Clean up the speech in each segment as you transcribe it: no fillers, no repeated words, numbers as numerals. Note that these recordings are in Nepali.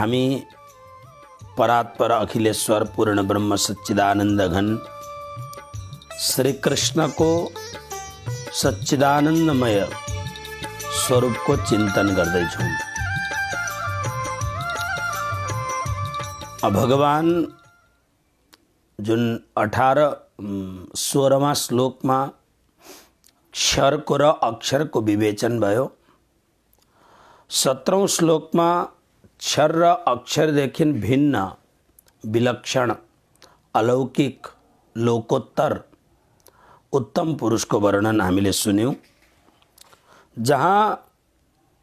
हामी परात्पर अखिलेश्वर पूर्ण ब्रह्म सच्चिदानंद घन श्री कृष्ण को सच्चिदानंदमय स्वरूप को चिंतन गर्दैछौं। भगवान जुन 16वां श्लोक में क्षर को र अक्षर को विवेचन भयो, 17औं श्लोक में क्षर र अक्षर देखि भिन्न विलक्षण अलौकिक लोकोत्तर उत्तम पुरुष को वर्णन हामीले सुन्यौं, जहाँ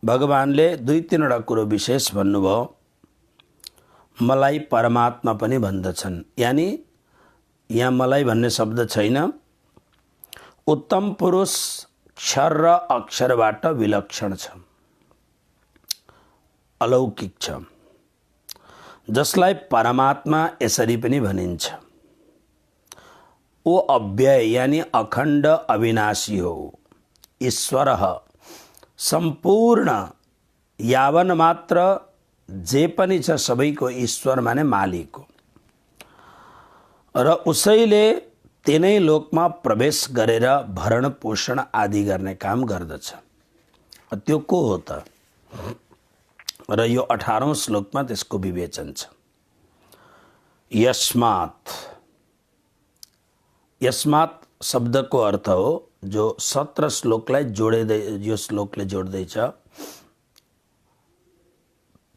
भगवानले 2-3 कुरो विशेष भन्नुभयो। मलाई परमात्मा पनि भन्दछन्, यानी यहाँ मलाई भन्ने शब्द छैन। उत्तम पुरुष क्षर र अक्षरबाट विलक्षण छ, अलौकिक छ, जसलाई परमात्मा यसरी पनि भनिन्छ। वो अव्यय यानी अखण्ड अविनाशी हो, ईश्वर संपूर्ण यावन मात्र जे पनि छ सबैको ईश्वर माने मालिक हो र उसैले तिनै लोकमा प्रवेश गरेर भरण पोषण आदि गर्ने काम गर्दछ। त्यो को हो त? र यो 18औं श्लोकमा त्यसको विवेचन छ। यस्मात्, यस्मात् शब्दको अर्थ हो जो 17 श्लोकलाई जोड्दै, यो श्लोकले जोड्दैछ,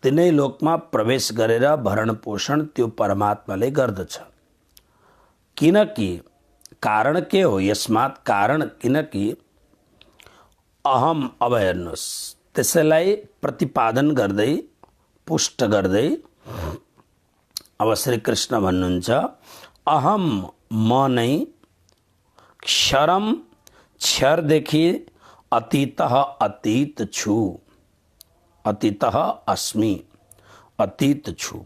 तिनै लोकमा प्रवेश गरेर भरण पोषण त्यो परमात्माले गर्दछ। किनकि कारण के हो? यस्मात् कारण, किनकि अहम, अब हेर्नुहोस्, त्यसैलाई प्रतिपादन गर्दै पुष्ट गर्दै अब श्री कृष्ण भन्नुहुन्छ, अहम म नै क्षरम, क्षरदेखि अतीतः अतीत छु, अतीतः अस्मि, अतीत छु।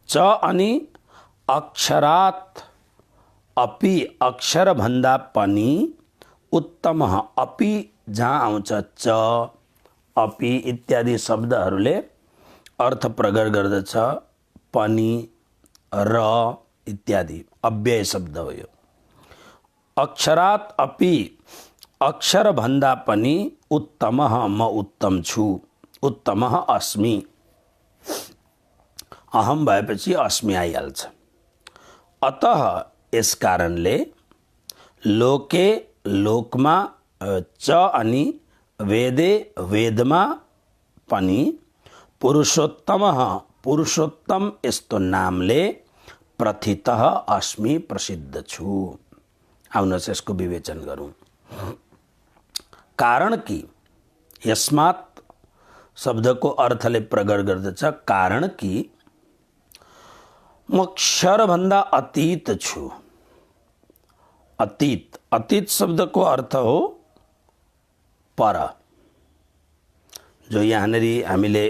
च अनि अक्षरात् अपि, अक्षर भन्दा पनि उत्तम, अपि जहाँ आउँछ च, अपि इत्यादि शब्दहरूले अर्थ प्रकट गर्दछ। पनि, र इत्यादि अव्यय शब्द हो यो। अक्षरात् अपि, अक्षर भन्दा पनि उत्तम, म उत्तम छु, उत्तम अस्मि। अहम भएपछि अस्मि आइहाल्छ। अतः यस कारणले लोके, लोकमा, च अनि वेदे, वेदमा पनि पुरुषोत्तम, पुरुषोत्तम यस्तो नामले प्रथितः अस्मि, प्रसिद्ध छु। आउनुहोस् यसको विवेचन गरौँ। कारण कि, यस्मात् शब्दको अर्थले प्रकट गर्दछ, कारण कि म क्षरभन्दा अतीत छु। अतीत, अतीत शब्दको अर्थ हो पर, जो यहाँनेरि हामीले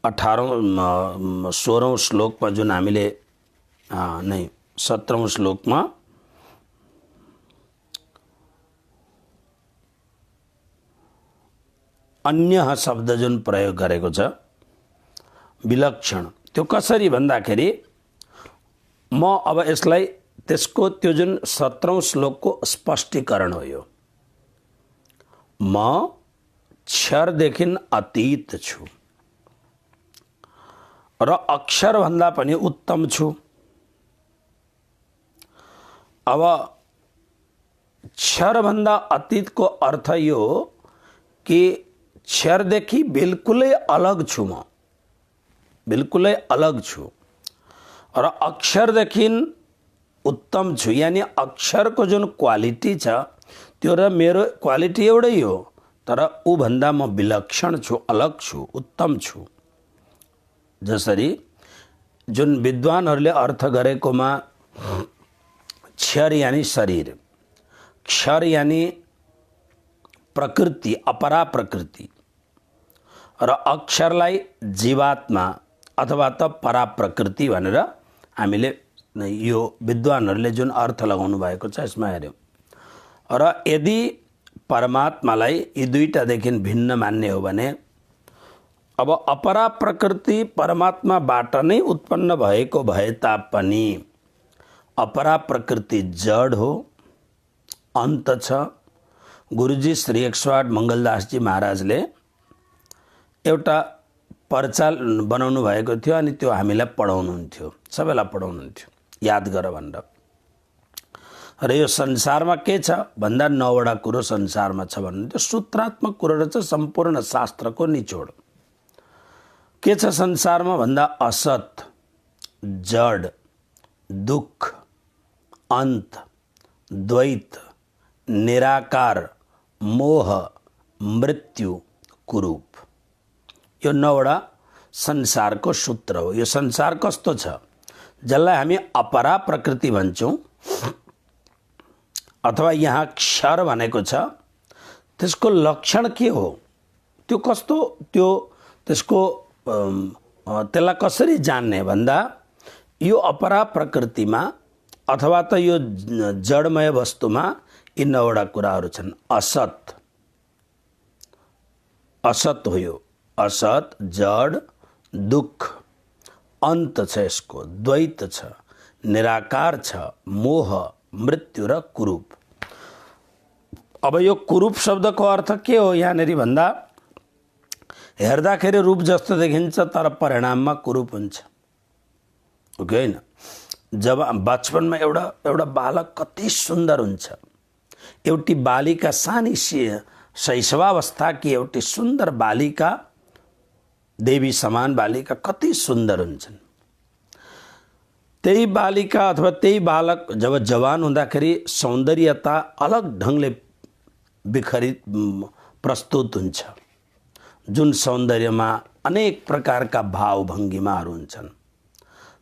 16औं श्लोकमा जुन हामीले नै 17औं श्लोकमा अन्य शब्द जुन प्रयोग गरेको छ विलक्षण, त्यो कसरी भन्दाखेरि म अब यसलाई त्यसको त्यो जुन 17औं श्लोकको स्पष्टीकरण हो यो। म क्षरदेखि अतीत छु र अक्षर भन्दा पनि उत्तम छु। अब क्षर भन्दा अतीतको अर्थ यो कि क्षरदेखि बिल्कुलै अलग छु, म बिल्कुलै अलग छु, र अक्षरदेखि उत्तम छु, यानी अक्षरको जुन क्वालिटी छ त्यो र मेरो क्वालिटी एउटै हो, तर ऊ भन्दा म विलक्षण छु, अलग छु, उत्तम छु। जसरी जुन विद्वानहरूले अर्थ गरेकोमा क्षर यानी शरीर, क्षर यानी प्रकृति, अपरा प्रकृति, र अक्षरलाई जीवात्मा अथवा त परा प्रकृति भनेर हामीले यो विद्वानहरूले जुन अर्थ लगाउनु भएको छ यसमा हेर्यौं। र यदि परमात्मालाई यी दुईटादेखि भिन्न मान्ने हो भने अब अपरा प्रकृति परमात्माबाट नै उत्पन्न भएको भए तापनि अपरा प्रकृति जड हो, अन्त छ। गुरुजी श्री 108 मङ्गलदासजी महाराजले एउटा पर्चा बनाउनु भएको थियो अनि त्यो हामीलाई पढाउनुहुन्थ्यो, सबैलाई पढाउनुहुन्थ्यो, याद गर भनेर। र यो संसारमा के छ भन्दा 9वटा कुरो संसारमा छ भन्नुहुन्थ्यो। सूत्रात्मक कुरो छ, सम्पूर्ण शास्त्रको निचोड। के छ संसारमा भन्दा असत, जड, दुख, अन्त, द्वैत, निराकार, मोह, मृत्यु, कुरूप। यो 9वटा संसारको सूत्र हो। यो संसार कस्तो छ, जसलाई हामी अपरा प्रकृति भन्छौँ अथवा यहाँ क्षर भनेको छ, त्यसको लक्षण के हो, त्यो कस्तो, त्यसको त्यसलाई कसरी जान्ने भन्दा यो अपरा प्रकृतिमा अथवा त यो जडमय वस्तुमा यी 9वटा कुराहरू छन्। असत, असत हो यो, असत, जड, दुख, अन्त छ यसको, द्वैत छ, निराकार छ, मोह, मृत्यु र कुरूप। अब यो कुरूप शब्दको अर्थ के हो यहाँनिर भन्दा हेर्दाखेरि रूप जस्तो देखिन्छ तर परिणाममा कुरूप हुन्छ, हो कि होइन? जब बचपनमा एउटा बालक कति सुन्दर हुन्छ, एउटी बालिका, सानी शैशवावस्थाकी एउटी सुन्दर बालिका, देवी समान बालिका कति सुन्दर हुन्छन्। त्यही बालिका अथवा त्यही बालक जब जवान हुँदाखेरि सौन्दर्यता अलग ढङ्गले बिखरित प्रस्तुत हुन्छ, जुन सौन्दर्यमा अनेक प्रकारका भाव भङ्गिमाहरू हुन्छन्।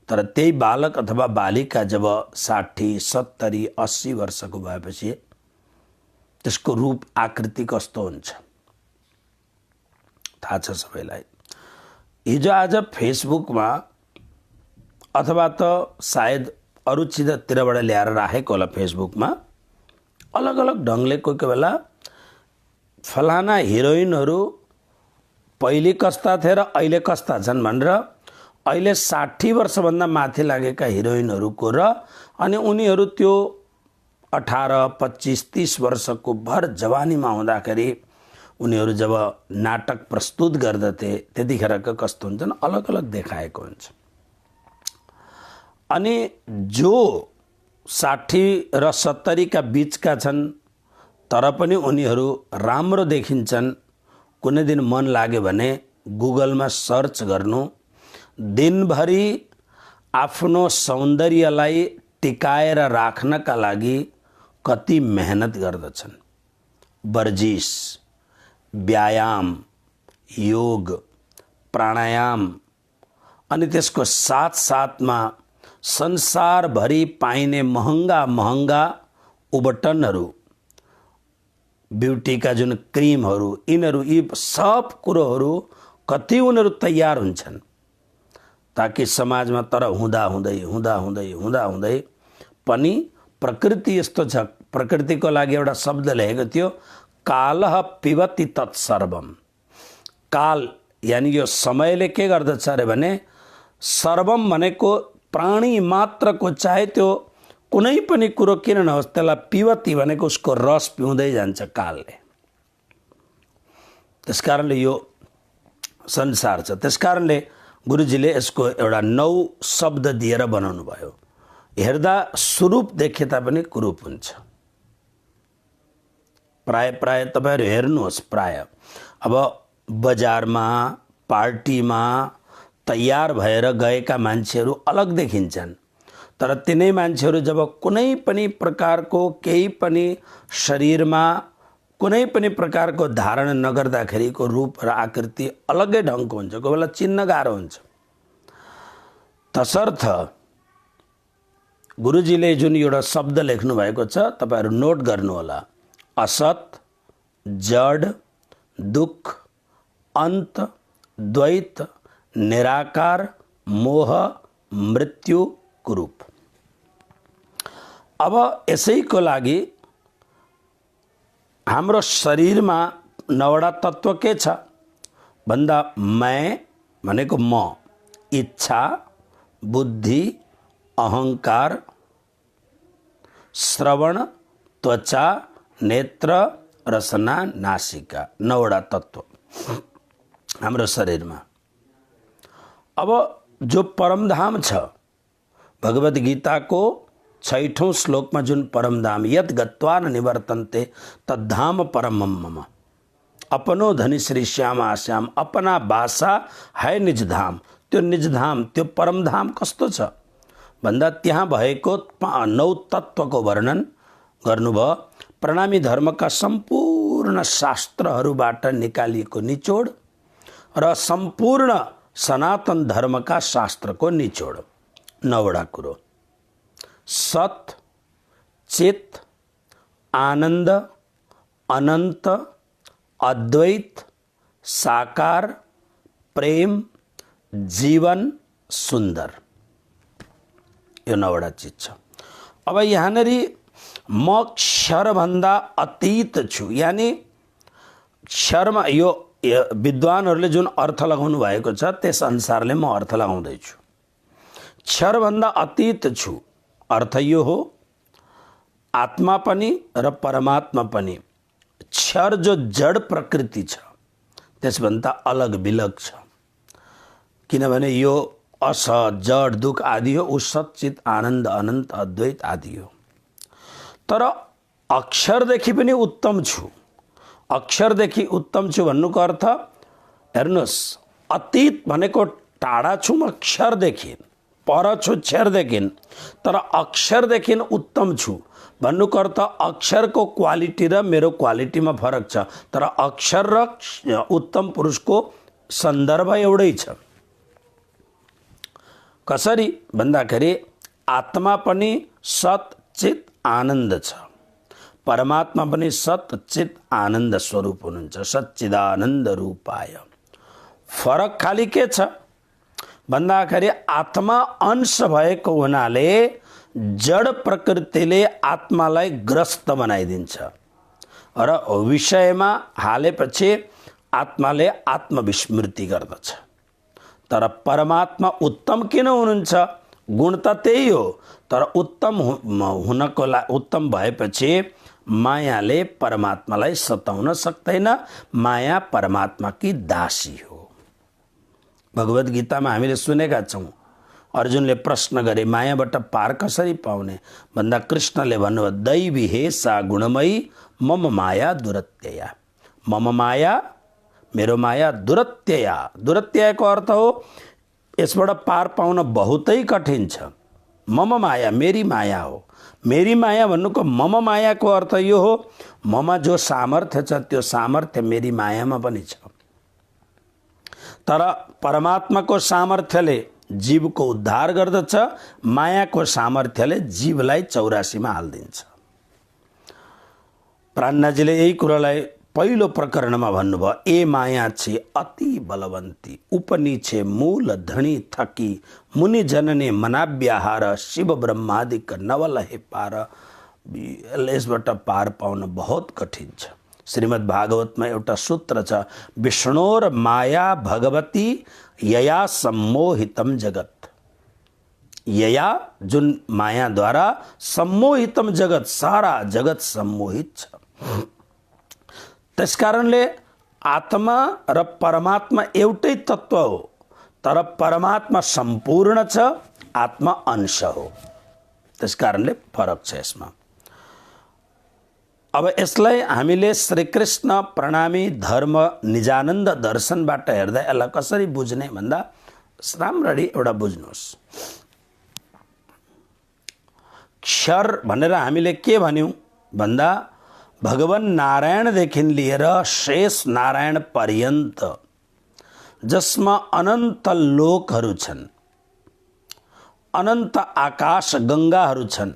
तर त्यही बालक अथवा बालिका जब 60, 70, 80 वर्षको भएपछि त्यसको रूप आकृति कस्तो हुन्छ थाहा छ सबैलाई। हिजो आज फेसबुकमा अथवा त सायद अरू चिजतिरबाट ल्याएर राखेको होला, फेसबुकमा अलग अलग ढङ्गले कोही कोही बेला फलाना हिरोइनहरू पहिले कस्ता थिए र अहिले कस्ता छन् भनेर अहिले 60 वर्षभन्दा माथि लागेका हिरोइनहरूको र अनि उनीहरू त्यो 18, 25, 30 वर्षको भर जवानीमा हुँदाखेरि उनीहरू जब नाटक प्रस्तुत गर्दथे त्यतिखेरका कस्तो हुन्छन् अलग अलग देखाएको हुन्छ। अनि जो 60 र 70 का बीचका छन् तर पनि उनीहरू राम्रो देखिन्छन्, कुनै दिन मन लाग्यो भने गुगलमा सर्च गर्नु, दिनभरि आफ्नो सौन्दर्यलाई टिकाएर राख्नका लागि कति मेहनत गर्दछन्। वर्जिश, व्यायाम, योग, प्राणायाम अनि त्यसको साथसाथमा संसारभरि पाइने महँगा महँगा उबटनहरू, ब्युटीका जुन क्रिमहरू, यिनीहरू यी सब कुरोहरू कति उनीहरू तयार हुन्छन् ताकि समाजमा तर हुँदा हुँदै पनि प्रकृति यस्तो छ। प्रकृतिको लागि एउटा शब्द लेखेको थियो, कालः पिबति तत्सर्वम। काल यानी यो समयले के गर्दछ अरे भने सर्वम भनेको प्राणी मात्रको, चाहे त्यो कुनै पनि कुरो किन नहोस्, त्यसलाई पिबति भनेको उसको रस पिउँदै जान्छ कालले। त्यसकारणले यो संसार छ। त्यसकारणले गुरुजीले यसको एउटा 9 शब्द दिएर बनाउनु भयो। हेर्दा स्वरूप देखे तापनि कुरूप हुन्छ। प्राय तपाईहरु हेर्नुहोस्, प्राय अब बजारमा पार्टीमा तयार भएर गएका मान्छेहरू अलग देखिन्छन्, तर तिनै मान्छेहरू जब कुनै पनि प्रकारको केही पनि शरीरमा कुनै पनि प्रकारको धारण नगर्दाखेरिको रूप र आकृति अलगै ढङ्गको हुन्छ, कोही बेला चिन्न गाह्रो हुन्छ। तसर्थ गुरुजीले जुन एउटा शब्द लेख्नु भएको छ तपाईहरु नोट गर्नु होला, असत, जड, दुख, अन्त, द्वैत, निराकार, मोह, मृत्यु, कुरूप। अब यसैको लागि हाम्रो शरीरमा 9वटा तत्व के छ भन्दा मैं भनेको म, इच्छा, बुद्धि, अहंकार, श्रवण, त्वचा, नेत्र, रसना, नासिका, 9वटा तत्व हाम्रो शरीरमा। अब जो परमधाम छ, भगवत गीताको 6ठौं श्लोकमा जुन परमधाम, यत गत्वा न निवर्तन्ते तद्धाम परमम मम, अपनो धनी श्री श्यामा श्याम, अपना भाषा है निजधाम। त्यो निजधाम, त्यो परमधाम कस्तो छ भन्दा त्यहाँ भएको 9 तत्वको वर्णन गर्नुभयो। प्रणामी धर्मका सम्पूर्ण शास्त्रहरूबाट निकालिएको निचोड र सम्पूर्ण सनातन धर्मका शास्त्रको निचोड। 9वटा कुरो, सत, चित, आनन्द, अनन्त, अद्वैत, साकार, प्रेम, जीवन, सुन्दर, यो 9वटा चिज छ। अब यहाँनेरि म क्षरभन्दा अतीत छु, यानी क्षरमा यो विद्वानहरूले जुन अर्थ लगाउनु भएको छ त्यस अनुसारले म अर्थ लगाउँदैछु। क्षरभन्दा अतीत छु अर्थ यो हो, आत्मा पनि र परमात्मा पनि। क्षर जो जड प्रकृति छ त्यसभन्दा अलग विलग छ, किनभने यो असत, जड, दुख आदि हो, ऊ सच्चित, आनन्द, अनन्त, अद्वैत आदि हो। तर अक्षरदेखि पनि उत्तम छु। अक्षरदेखि उत्तम छु भन्नुको अर्थ हेर्नुहोस्, अतीत भनेको टाढा छु म क्षरदेखि, पर छु क्षरदेखि, तर अक्षरदेखि उत्तम छु भन्नुको अर्थ अक्षरको क्वालिटी र मेरो क्वालिटीमा फरक छ, तर अक्षर र उत्तम पुरुषको सन्दर्भ एउटै छ। कसरी भन्दाखेरि आत्मा पनि सत चित आनन्द छ, परमात्मा पनि सत चित आनन्द स्वरूप हुनुहुन्छ, सच्चिदानन्द रूपाय। फरक खाली के छ भन्दाखेरि आत्मा अंश भएको हुनाले जड प्रकृतिले आत्मालाई ग्रस्त बनाइदिन्छ र विषयमा हालेपछि आत्माले आत्मविस्मृति गर्दछ। तर परमात्मा उत्तम किन हुनुहुन्छ? गुण त त्यही हो, तर उत्तम हुनको लागि उत्तम भएपछि मायाले परमात्मालाई सताउन सक्दैन। माया परमात्माकी दासी हो। भगवत गीतामा हामीले सुनेका छौँ, अर्जुनले प्रश्न गरे मायाबाट पार कसरी पाउने भन्दा कृष्णले भन्नुभयो दैवी हे सा गुणमयी मम माया दुरत्यया। मम माया, मेरो माया दुरत्यया। दुरत्ययाको अर्थ हो यसबाट पार पाउन बहुतै कठिन छ। मम माया, मेरी माया हो। मेरी माया भन्नुको मम मायाको अर्थ यो हो, ममा जो सामर्थ्य छ त्यो सामर्थ्य मेरी मायामा पनि छ। तर परमात्माको सामर्थ्यले जीवको उद्धार गर्दछ, मायाको सामर्थ्यले जीवलाई 84मा हालिदिन्छ। प्राणनाजीले यही कुरालाई पहिलो प्रकरणमा भन्नुभयो, ए माया छे अति बलवन्ती, उपनीछे मूल धनी थकी, मुनि जनने मनाव्याहार, शिव ब्रह्मादिक नवलहे पार। यसबाट पार पाउन बहुत कठिन छ। श्रीमद् भागवतमा एउटा सूत्र छ, विष्णोर माया भगवती यया सम्मोहितम जगत। यया जुन मायाद्वारा सम्मोहितम जगत, सारा जगत सम्मोहित छ। त्यसकारणले आत्मा र परमात्मा एउटै तत्व हो, तर परमात्मा सम्पूर्ण छ, आत्मा अंश हो। त्यसकारणले फरक छ यसमा। अब यसलाई हामीले श्रीकृष्ण प्रणामी धर्म निजानन्द दर्शनबाट हेर्दा यसलाई कसरी बुझ्ने भन्दा राम्ररी एउटा बुझ्नुहोस्। क्षर भनेर हामीले के भन्यौँ भन्दा भगवान नारायणदेखि लिएर शेष नारायण पर्यन्त जसमा अनन्त लोकहरू छन्, अनन्त आकाश गङ्गाहरू छन्,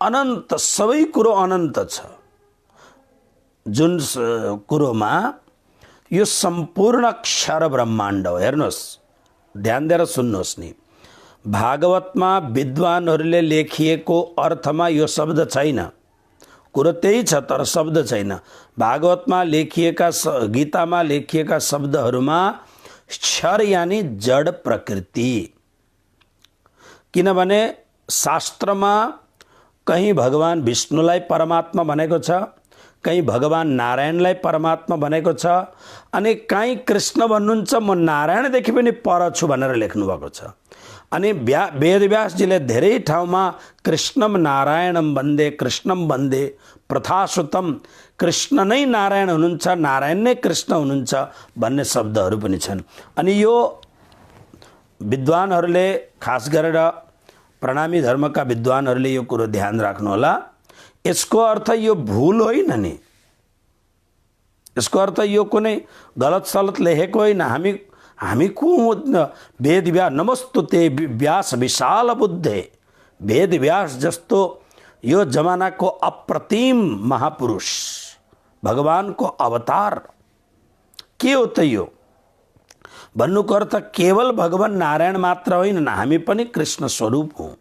अनन्त सबै कुरो अनन्त छ। जुन कुरोमा यो सम्पूर्ण क्षर ब्रह्माण्ड हो। हेर्नुहोस्, ध्यान दिएर सुन्नुहोस् नि, भागवतमा विद्वानहरूले लेखिएको अर्थमा यो शब्द छैन। कुरो त्यही छ तर शब्द छैन। भागवतमा लेखिएका गीतामा लेखिएका शब्दहरूमा क्षर यानी जड प्रकृति, किनभने शास्त्रमा कहीं भगवान विष्णुलाई परमात्मा भनेको छ, कहीं भगवान नारायणलाई परमात्मा भनेको छ, अनि कहीं कृष्ण भन्नुहुन्छ म नारायणदेखि पनि पर छु भनेर लेख्नु भएको छ। अनि वेदव्यासजीले धेरै ठाउँमा कृष्णम नारायणम वन्दे, कृष्णम वन्दे प्रथासुतम, कृष्ण नै नारायण हुनुहुन्छ, नारायण नै कृष्ण हुनुहुन्छ भन्ने शब्दहरू पनि छन्। अनि यो विद्वानहरूले, खास गरेर प्रणामी धर्मका विद्वानहरूले यो कुरो ध्यान राख्नुहोला। यसको अर्थ यो भूल होइन नि, यसको अर्थ यो कुनै गलत सलत लेखेको होइन। हामी को वेद व्यास, नमस्तुते व्यास विशाल बुद्धे, वेद व्यास जस्तो यो जमानाको अप्रतिम महापुरुष, भगवानको अवतार के हो त यो भन्नुको अर्थ केवल भगवान नारायण मात्र होइन, हामी पनि कृष्ण स्वरूप हौँ।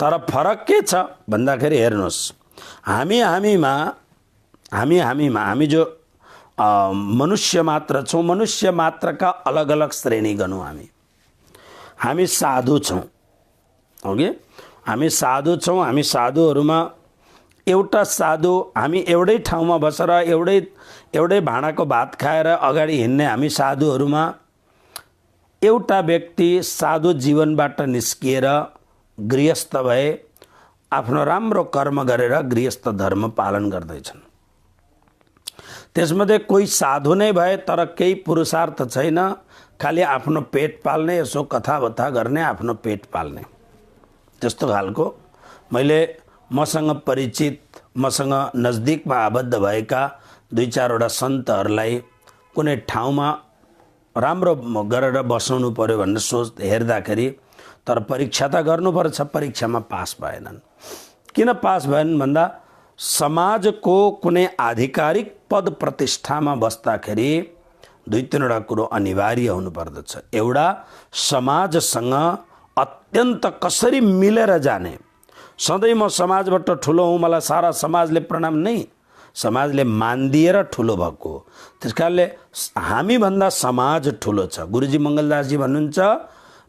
तर फरक के छ भन्दाखेरि हेर्नुहोस्, हामी जो मनुष्य मात्र छौँ, मनुष्य मात्रका अलग अलग श्रेणी गणौँ। हामी साधु छौँ, ओके, हामी साधु छौँ। हामी साधुहरूमा एउटा साधु, हामी एउटै ठाउँमा बसेर एउटै भाँडाको भात खाएर अगाडि हिँड्ने हामी साधुहरूमा एउटा व्यक्ति साधु जीवनबाट निस्किएर गृहस्थ भए आफ्नो राम्रो कर्म गरेर गृहस्थ धर्म पालन गर्दैछन्। त्यसमध्ये कोही साधु नै भए तर केही पुरुषार्थ छैन, खालि आफ्नो पेट पाल्ने, यसो कथाबथा गर्ने, आफ्नो पेट पाल्ने, त्यस्तो खालको। मैले मसँग परिचित, मसँग नजदिकमा आबद्ध भएका 2-4वटा सन्तहरूलाई कुनै ठाउँमा राम्रो गरेर बसाउनु पर्यो भनेर सोच हेर्दाखेरि, तर परीक्षा त गर्नुपर्छ, परीक्षामा पास भएनन्। किन पास भएनन् भन्दा समाजको कुनै आधिकारिक पद प्रतिष्ठामा बस्दाखेरि 2-3वटा कुरो अनिवार्य हुनुपर्दछ। एउटा, समाजसँग अत्यन्त कसरी मिलेर जाने। सधैँ म समाजबाट ठुलो हुँ, मलाई सारा समाजले प्रणाम, नै, समाजले मान दिएर ठुलो भएको हो। त्यस कारणले हामीभन्दा समाज ठुलो छ। गुरुजी मङ्गलदासजी भन्नुहुन्छ,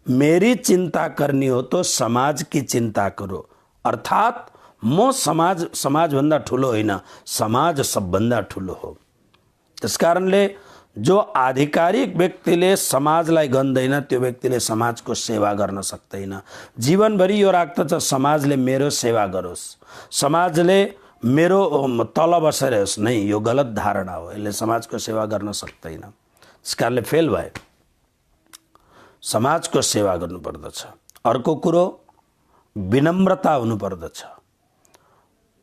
मेरी चिंता करनी हो तो समाज की चिंता करो, अर्थात म समाजभन्दा ठुलो होइन, समाज सबभन्दा ठुलो हो। त्यस कारणले जो आधिकारिक व्यक्तिले समाजलाई गन्दैन त्यो व्यक्तिले समाजको सेवा गर्न सक्दैन। जीवनभरि यो राख्दछ समाजले मेरो सेवा गरोस्, समाजले मेरो तल बसेर होस्, नै, यो गलत धारणा हो। यसले समाजको सेवा गर्न सक्दैन। त्यस कारणले फेल भए। समाजको सेवा गर्नुपर्दछ। अर्को कुरो, विनम्रता हुनुपर्दछ।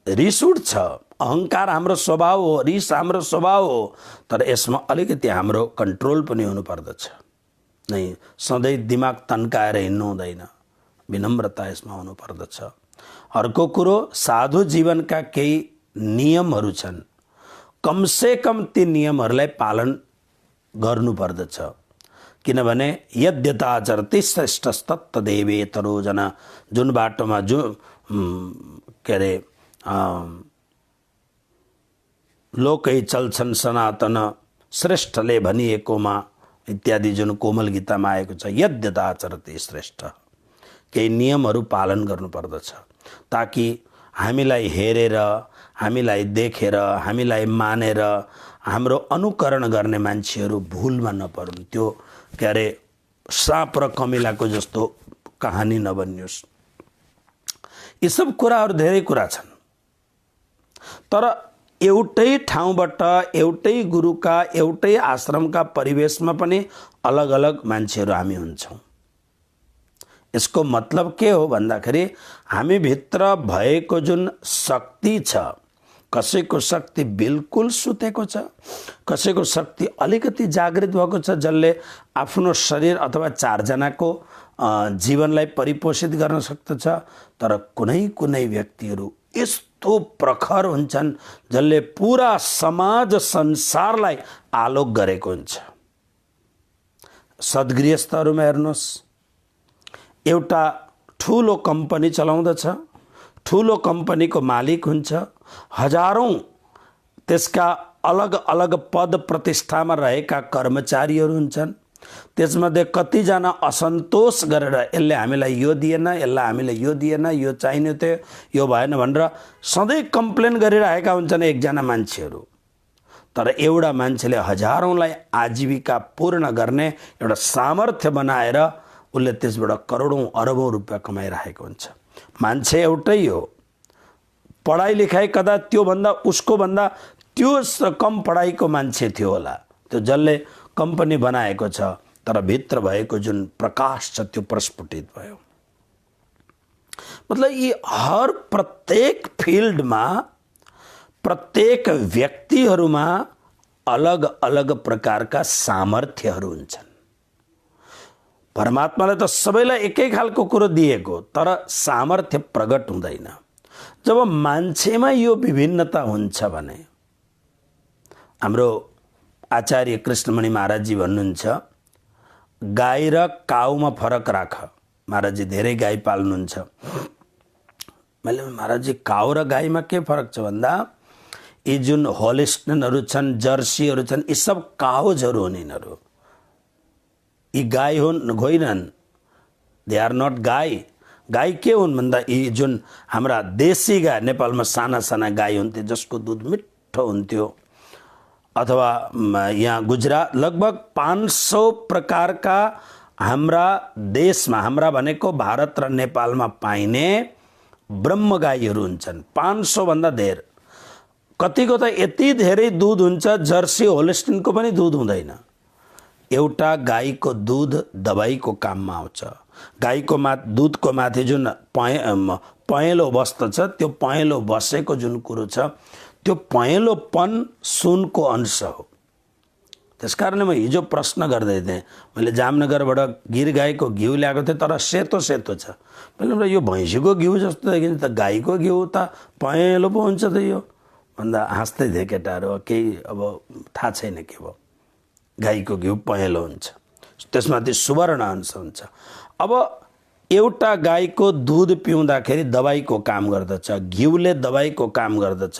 रिस उठ्छ, अहंकार हाम्रो स्वभाव हो, रिस हाम्रो स्वभाव हो, तर यसमा अलिकति हाम्रो कन्ट्रोल पनि हुनुपर्दछ। नै, सधैँ दिमाग तन्काएर हिँड्नु हुँदैन, विनम्रता यसमा हुनुपर्दछ। अर्को कुरो, साधु जीवनका केही नियमहरू छन्, कमसे कम ती नियमहरूलाई पालन गर्नुपर्दछ। किनभने यद्यताचरति श्रेष्ठस्तत्तदेवेतरो जना, जुन बाटोमा के अरे लोकै चल्छन् सनातन श्रेष्ठले भनिएकोमा इत्यादि जुन कोमल गीतामा आएको छ, यद्यताचरति श्रेष्ठ, केही नियमहरू पालन गर्नुपर्दछ ताकि हामीलाई हेरेर, हामीलाई देखेर, हामीलाई मानेर हाम्रो अनुकरण गर्ने मान्छेहरू भुलमा नपरुन्। त्यो के अरे साँप र कमिलाको जस्तो कहानी नबनियोस्। यी सब कुराहरू धेरै कुरा छन्, तर एउटै ठाउँबाट, एउटै गुरुका, एउटै आश्रमका परिवेशमा पनि अलग अलग मान्छेहरू हामी हुन्छौँ। यसको मतलब के हो भन्दाखेरि हामीभित्र भएको जुन शक्ति छ, कसैको शक्ति बिल्कुल सुतेको छ, कसैको शक्ति अलिकति जागृत भएको छ, जसले आफ्नो शरीर अथवा 4 जनाको जीवनलाई परिपोषित गर्न सक्दछ। तर कुनै कुनै व्यक्तिहरू यस्तो प्रखर हुन्छन् जसले पुरा समाज संसारलाई आलोक गरेको हुन्छ। सद्गृहस्थहरूमा हेर्नुहोस्, एउटा ठुलो कम्पनी चलाउँदछ, ठुलो कम्पनीको मालिक हुन्छ, हजारौं त्यसका अलग अलग पद प्रतिष्ठामा रहेका कर्मचारीहरू हुन्छन्। त्यसमध्ये कतिजना असन्तोष गरेर यसले हामीलाई यो दिएन, यसलाई हामीले यो दिएन, यो चाहिने थियो, यो भएन भनेर सधैँ कम्प्लेन गरिरहेका हुन्छन् एकजना मान्छेहरू। तर एउटा मान्छेले हजारौंलाई आजीविका पूर्ण गर्ने एउटा सामर्थ्य बनाएर उसले त्यसबाट करोडौं अरबौं रुपैयाँ कमाइरहेको हुन्छ। मान्छे एउटै हो, पढाइ लेखाइ कदा त्यो भन्दा उसको भन्दा त्यो कम पढाइको मान्छे थियो होला, त्यो जसले कम्पनी बनाएको छ, तर भित्र भएको जुन प्रकाश छ त्यो प्रस्फुटित भयो। मतलब यी हर प्रत्येक फिल्डमा प्रत्येक व्यक्तिहरूमा अलग अलग प्रकारका सामर्थ्यहरू हुन्छन्। परमात्माले त सबैलाई एकै खालको कुरो दिएको, तर सामर्थ्य प्रकट हुँदैन। जब मान्छेमा यो विभिन्नता हुन्छ भने, हाम्रो आचार्य कृष्णमणि महाराजजी भन्नुहुन्छ, गाई र काउमा फरक राख। महाराजजी धेरै गाई पाल्नुहुन्छ। मैले महाराजजी काउ र गाईमा के फरक छ भन्दा, यी जुन होलिस्टिनहरू छन्, जर्सीहरू छन्, यी सब काउजहरू हुन्। यिनीहरू यी गाई हुन् होइनन्, दे आर नट गाई। गाई के हुन् भन्दा यी जुन हाम्रा देशी गाई, नेपालमा साना साना गाई हुन्थे जसको दुध मिठो हुन्थ्यो, अथवा यहाँ गुजरात लगभग 500 प्रकारका हाम्रा देशमा, हाम्रा भनेको भारत र नेपालमा पाइने ब्रह्म गाईहरू हुन्छन्। 500 भन्दा धेर। कतिको त यति धेरै दुध हुन्छ, जर्सी होलिस्टिनको पनि दुध हुँदैन। एउटा गाईको दुध दबाईको काममा आउँछ। गाईको दुधको माथि जुन पहेँलो बस्दछ, त्यो पहेँलो बसेको जुन कुरो छ, त्यो पहेँलोपन सुनको अंश हो। त्यसकारणले म हिजो प्रश्न गर्दै थिएँ, मैले जामनगरबाट गिर गाईको घिउ ल्याएको थिएँ, तर सेतो सेतो छ। मैले यो भैँसीको घिउ जस्तो देखिन्छ त, गाईको घिउ त पहेँलो पो हुन्छ त यो भन्दा हाँस्दै थिए केटाहरू। केही अब थाहा छैन के भयो, गाईको घिउ पहेँलो हुन्छ, त्यसमाथि सुवर्ण अंश हुन्छ। अब एउटा गाईको दुध पिउँदाखेरि दबाईको काम गर्दछ, घिउले दबाईको काम गर्दछ,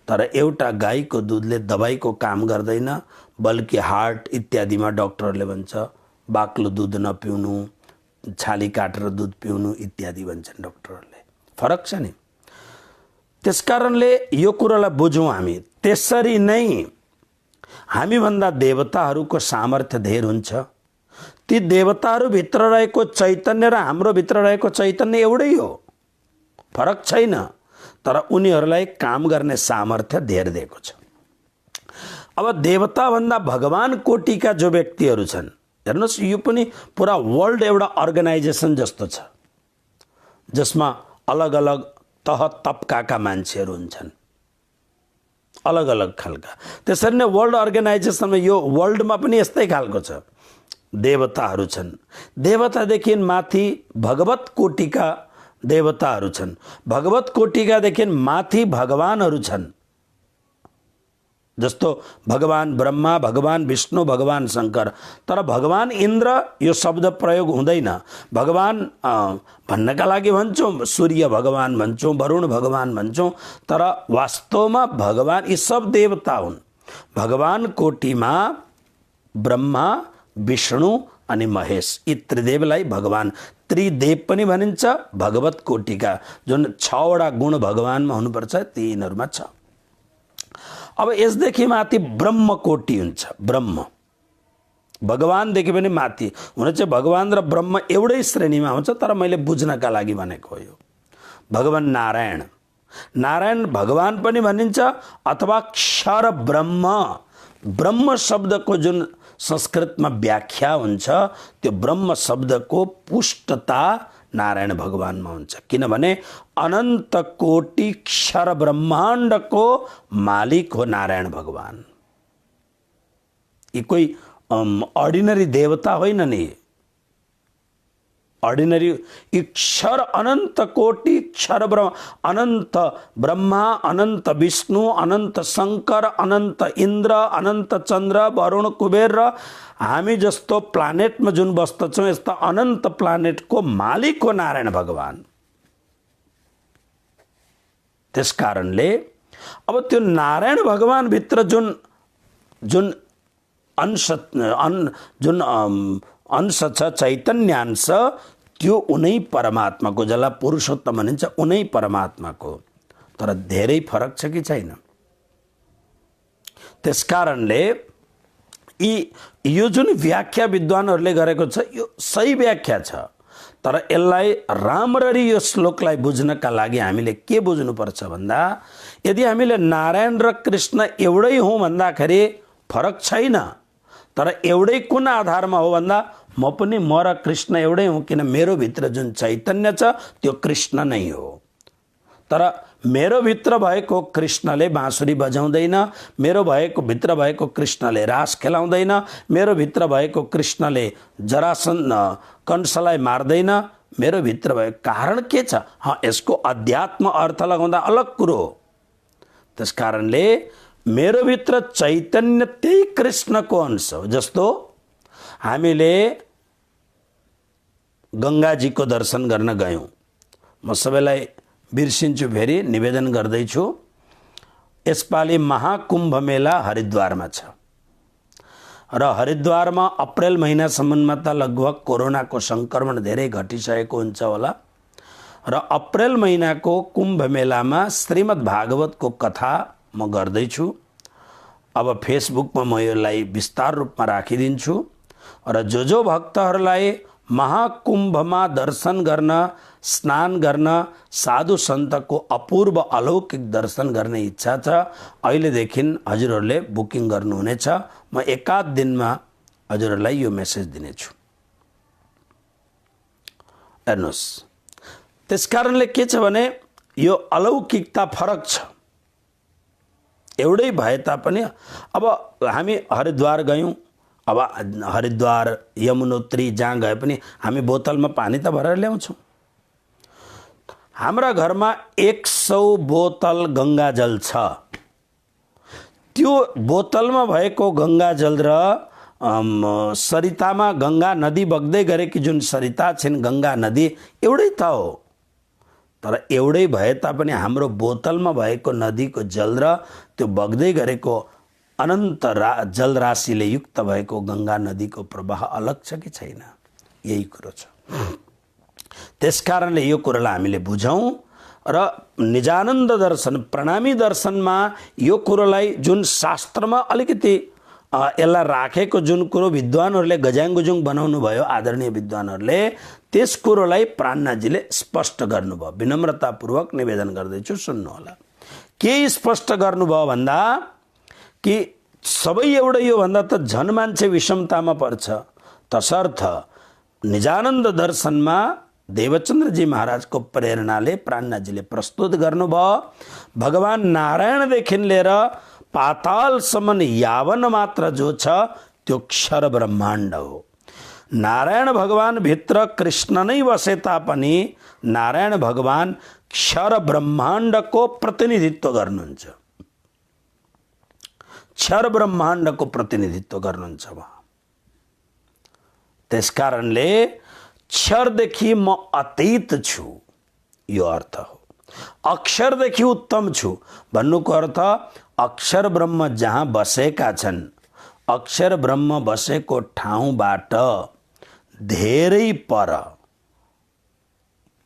तर एउटा गाईको दुधले दबाईको काम गर्दैन, बल्कि हार्ट इत्यादिमा डक्टरले भन्छ बाक्लो दुध नपिउनु, छाली काटेर दुध पिउनु इत्यादि भन्छन् डक्टरहरूले। फरक छ नि। त्यसकारणले यो कुरालाई बुझौँ हामी। त्यसरी नै हामीभन्दा देवताहरूको सामर्थ्य धेर हुन्छ। ती देवताहरू भित्र रहेको चैतन्य र हाम्रो भित्र रहेको चैतन्य एउटै हो, फरक छैन, तर उनीहरूलाई काम गर्ने सामर्थ्य धेर दिएको छ। अब देवताभन्दा भगवान कोटिका जो व्यक्तिहरू छन्, हेर्नुहोस्, यो पनि पुरा वर्ल्ड एउटा अर्गनाइजेसन जस्तो छ, जसमा अलग अलग तह तबकाका मान्छेहरू हुन्छन्, अलग अलग खालका। त्यसरी नै वर्ल्ड अर्गनाइजेसनमा यो वर्ल्डमा पनि यस्तै खालको छ। देवताहरू छन्, देवतादेखि माथि भगवत कोटिका देवताहरू छन्, भगवत कोटिकादेखि माथि भगवानहरू छन्। जस्तो भगवान ब्रह्मा, भगवान विष्णु, भगवान शंकर। तर भगवान इन्द्र यो शब्द प्रयोग हुँदैन। भगवान भन्नका लागि भन्छौँ, सूर्य भगवान भन्छौँ, वरुण भगवान भन्छौँ, तर वास्तवमा भगवान यी सब देवता हुन्। भगवान कोटिमा ब्रह्मा, विष्णु अनि महेश, यी त्रिदेवलाई भगवान त्रिदेव पनि भनिन्छ। भगवत कोटिका जुन 6वटा गुण भगवानमा हुनुपर्छ, ती यिनीहरूमा छ। अब यसदेखि माथि ब्रह्म कोटि हुन्छ। ब्रह्म भगवानदेखि पनि माथि हुन चाहिँ भगवान र ब्रह्म एउटै श्रेणीमा हुन्छ, तर मैले बुझ्नका लागि भनेको हो। यो भगवान नारायण, नारायण भगवान पनि भनिन्छ, अथवा क्षर ब्रह्म। ब्रह्म शब्दको जुन संस्कृतमा व्याख्या हुन्छ, त्यो ब्रह्म शब्दको पुष्टता नारायण भगवानमा हुन्छ। किनभने अनंत कोटि क्षर ब्रह्माण्डको मालिक हो नारायण भगवान। ये कोई ऑर्डिनरी देवता होइन नि। ऑर्डिनरी क्षर अनंत कोटि क्षर ब्रह्म, अनंत ब्रह्मा, अनंत विष्णु, अनंत शंकर, अनंत इंद्र, अनंत चंद्र, वरुण, कुबेर र हामी जस्तो प्लानेटमा जुन बस्दछौँ, यस्ता अनंत प्लानेटको मालिक हो नारायण भगवान। त्यस कारणले अब त्यो नारायण भगवान भित्र जुन जुन अंश जुन अंश छ, चैतन्यांश, त्यो उनै परमात्माको, जसलाई पुरुषोत्तम भनिन्छ उनै परमात्माको। तर धेरै फरक छ कि छैन? त्यसकारणले यो जुन व्याख्या विद्वानहरूले गरेको छ यो सही व्याख्या छ, तर यसलाई राम्ररी यो श्लोकलाई बुझ्नका लागि हामीले के बुझ्नुपर्छ भन्दा, यदि हामीले नारायण र कृष्ण एउटै हौँ भन्दाखेरि फरक छैन, तर एउटै कुन आधारमा हो भन्दा म पनि म र कृष्ण एउटै हौँ, किन मेरो भित्र जुन चैतन्य छ त्यो कृष्ण नै हो। तर मेरो भित्र भएको कृष्णले बाँसुरी बजाउँदैन, मेरो भित्र भएको कृष्णले रास खेलाउँदैन, मेरो भित्र भएको कृष्णले जरासन्ध कंसलाई मार्दैन, मेरो भित्र भएको कारण के छ? यसको अध्यात्म अर्थ लगाउँदा अलग कुरो हो। त्यस कारणले मेरो भित्र चैतन्य त्यही कृष्णको अंश हो। जस्तो हामीले गंगाजीको दर्शन गर्न गयौँ, म सबैलाई बिर्सिन्छु, फेरि निवेदन गर्दैछु, यसपालि महाकुम्भ मेला हरिद्वारमा छ र हरिद्वारमा अप्रेल महिनासम्ममा त लगभग कोरोनाको संक्रमण धेरै घटिसकेको हुन्छ होला र अप्रेल महिनाको कुम्भ मेलामा श्रीमद् भागवतको कथा म गर्दैछु। अब फेसबुकमा म यसलाई विस्तार रूपमा राखिदिन्छु र जो भक्तहरूलाई महाकुम्भमा दर्शन गर्न, स्नान गर्न, साधु सन्तको अपूर्व अलौकिक दर्शन गर्ने इच्छा छ, अहिलेदेखि हजुरहरूले बुकिङ गर्नुहुनेछ। म एकाध दिनमा हजुरहरूलाई यो मेसेज दिनेछु। हेर्नुहोस्, त्यसकारणले के छ भने यो अलौकिकता फरक छ। एउटै भए तापनि अब हामी हरिद्वार गयौँ, अब हरिद्वार, यमुनोत्री जहाँ गए पनि हामी बोतलमा पानी त भरेर ल्याउँछौँ। हाम्रा घरमा 100 बोतल गङ्गाजल छ। त्यो बोतलमा भएको गङ्गाजल र सरितामा गङ्गा नदी बग्दै गरेकी जुन सरिता छिन्, गङ्गा नदी एउटै त हो। तर एउटै भए तापनि हाम्रो बोतलमा भएको नदीको जल र त्यो बग्दै गरेको अनन्त जल राशिले युक्त भएको गङ्गा नदीको प्रवाह अलग छ कि छैन? यही कुरो छ। त्यसकारणले यो कुरोलाई हामीले बुझौँ र निजानन्द दर्शन, प्रणामी दर्शनमा यो कुरोलाई जुन शास्त्रमा अलिकति यसलाई राखेको जुन कुरो विद्वानहरूले गज्याङगुजुङ बनाउनु भयो, आदरणीय विद्वानहरूले, त्यस कुरोलाई प्राणनाथजीले स्पष्ट गर्नुभयो। विनम्रतापूर्वक निवेदन गर्दैछु, सुन्नुहोला। के स्पष्ट गर्नुभयो भन्दा कि सबै एउटै हो भन्दा त झन मान्छे विषमतामा पर्छ। तसर्थ निजानन्द दर्शनमा देवचन्द्रजी महाराजको प्रेरणाले प्राणनाथजीले प्रस्तुत गर्नुभयो। भगवान नारायणदेखि लिएर पातालसम्म यावन मात्र जो छ त्यो क्षर ब्रह्माण्ड हो। नारायण भगवान भित्र कृष्ण नै बसे तापनि नारायण भगवान क्षर ब्रह्माण्डको प्रतिनिधित्व गर्नुहुन्छ। क्षर ब्रह्माण्डको प्रतिनिधित्व गर्नुहुन्छ उहाँ। त्यसकारणले क्षरदेखि म अतीत छु, यो अर्थ हो। अक्षरदेखि उत्तम छु भन्नुको अर्थ अक्षर ब्रह्म जहाँ बसेका छन्, अक्षर ब्रह्म बसेको ठाउँबाट धेरै पर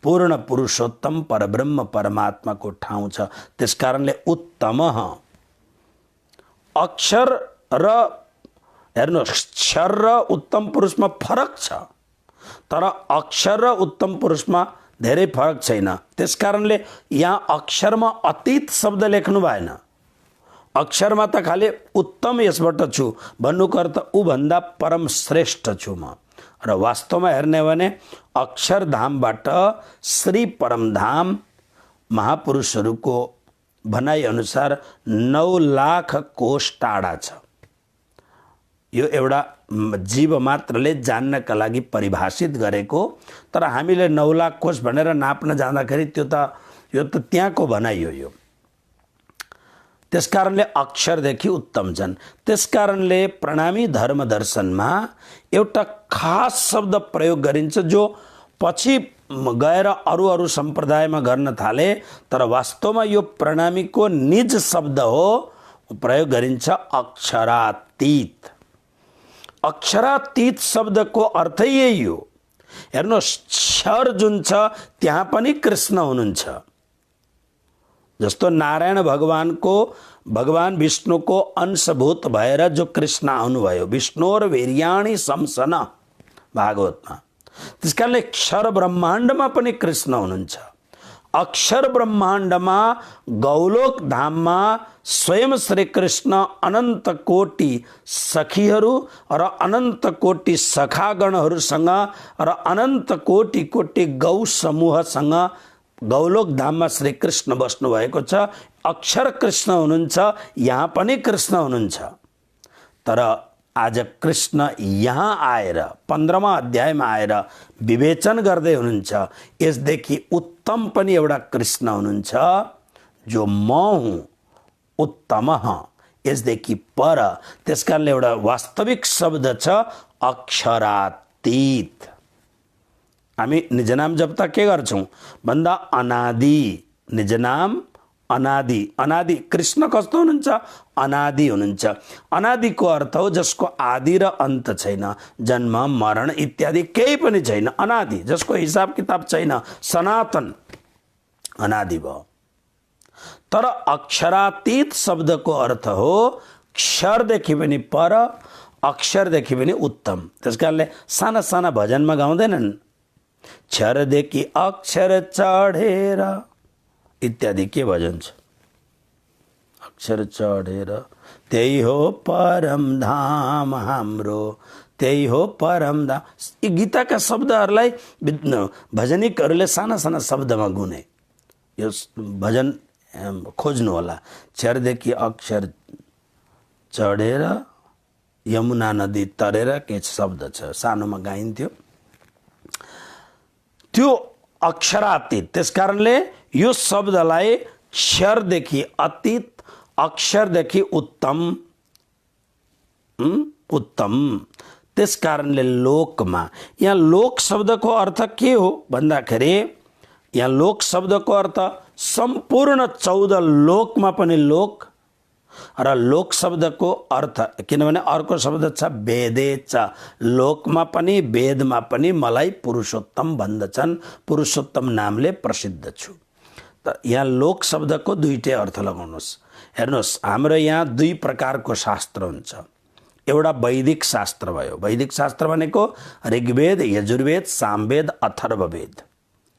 पूर्ण पुरुषोत्तम परब्रह्म परमात्माको ठाउँ छ। त्यसकारणले उत्तम अक्षर र हेर्नुहोस्, क्षर र उत्तम पुरुषमा फरक छ, तर अक्षर र उत्तम पुरुषमा धेरै फरक छैन। त्यसकारणले यहाँ अक्षरमा अतीत शब्द लेख्नु भएन। अक्षरमा त खालि उत्तम यसबाट छु भन्नुको अर्थ ऊभन्दा परम श्रेष्ठ छु म। र वास्तवमा हेर्ने हो भने अक्षरधामबाट श्री परमधाम महापुरुषहरूको भनाइ अनुसार 9 लाख कोष टाढा छ। यो एउटा जीव मात्रले जान्नका लागि परिभाषित गरेको, तर हामीले 9 लाख कोष भनेर नाप्न जाँदाखेरि यो त त्यहाँको भनाइ हो यो। त्यसकारणले अक्षरदेखि उत्तम छन्। त्यसकारणले प्रणामी धर्म दर्शनमा एउटा खास शब्द प्रयोग गरिन्छ जो पछि गएर अरू अरू सम्प्रदायमा गर्न थाले। तर वास्तवमा यो प्रणामीको निज शब्द हो, प्रयोग गरिन्छ अक्षरातीत। अक्षरातीत शब्दको अर्थै यही हो। हेर्नुहोस्, क्षर जुन छ त्यहाँ पनि कृष्ण हुनुहुन्छ। जस्तो नारायण भगवान विष्णुको अंशभूत भएर जो कृष्ण आउनुभयो, विष्णुर वीर्याणि शमसन भागवतमा। त्यसकारणले क्षर ब्रह्माण्डमा पनि कृष्ण हुनुहुन्छ। अक्षर ब्रह्माण्डमा गौलोक धाममा स्वयं श्री कृष्ण अनन्त कोटि सखीहरू र अनन्त कोटि सखागणहरूसँग र अनन्त कोटि कोटि गौ समूहसँग गौलोक धाममा श्री कृष्ण बस्नु भएको छ। अक्षर कृष्ण हुनुहुन्छ, यहाँ पनि कृष्ण हुनुहुन्छ। तर आज कृष्ण यहाँ आएर 15वां अध्यायमा आएर विवेचन गर्दै हुनुहुन्छ। यसदेखि उत्तम पनि एउटा कृष्ण हुनुहुन्छ जो म हुँ, उत्तम, यसदेखि पर। त्यसकारणले एउटा वास्तविक शब्द छ अक्षरातीत। हामी निजनाम जप्ता के गर्छौं भन्दा अनादि, निजनाम अनादि। अनादि कृष्ण कस्तो हुनुहुन्छ? अनादि हुनुहुन्छ। अनादिको अर्थ हो जसको आदि र अन्त छैन, जन्म मरण इत्यादि केही पनि छैन, अनादि, जसको हिसाब किताब छैन, सनातन, अनादि भयो। तर अक्षरातीत शब्दको अर्थ हो क्षरदेखि पनि पर, अक्षरदेखि पनि उत्तम। त्यसकारणले साना साना भजनमा गाउँदैनन्, क्षरदेखि अक्षर चढेर इत्यादि के भजन छ? अक्षर चढेर त्यही हो परम धाम हाम्रो, त्यही हो परम धाम। यी गीताका शब्दहरूलाई भजनिकहरूले साना साना शब्दमा गुने। यो भजन खोज्नु होला। क्षरदेखि अक्षर चढेर यमुना नदी तरेर के शब्द छ, सानोमा गाइन्थ्यो, त्यो अक्षरातीत। त्यसकारणले यो शब्दलाई क्षरदेखि अतीत, अक्षरदेखि उत्तम, उत्तम। त्यसकारणले लोकमा, यहाँ लोक शब्दको अर्थ के हो भन्दाखेरि, यहाँ लोक शब्दको अर्थ सम्पूर्ण 14 लोकमा पनि लोक, र लोक शब्दको अर्थ किनभने अर्को शब्द छ वेदेच, लोकमा पनि वेदमा पनि मलाई पुरुषोत्तम भन्दछन्, पुरुषोत्तम नामले प्रसिद्ध छु। त यहाँ लोक शब्दको दुईटै अर्थ लगाउनुहोस्। हेर्नुहोस्, हाम्रो यहाँ दुई प्रकारको शास्त्र हुन्छ। एउटा वैदिक शास्त्र भयो। वैदिक शास्त्र भनेको ऋग्वेद, यजुर्वेद, सामवेद, अथर्ववेद,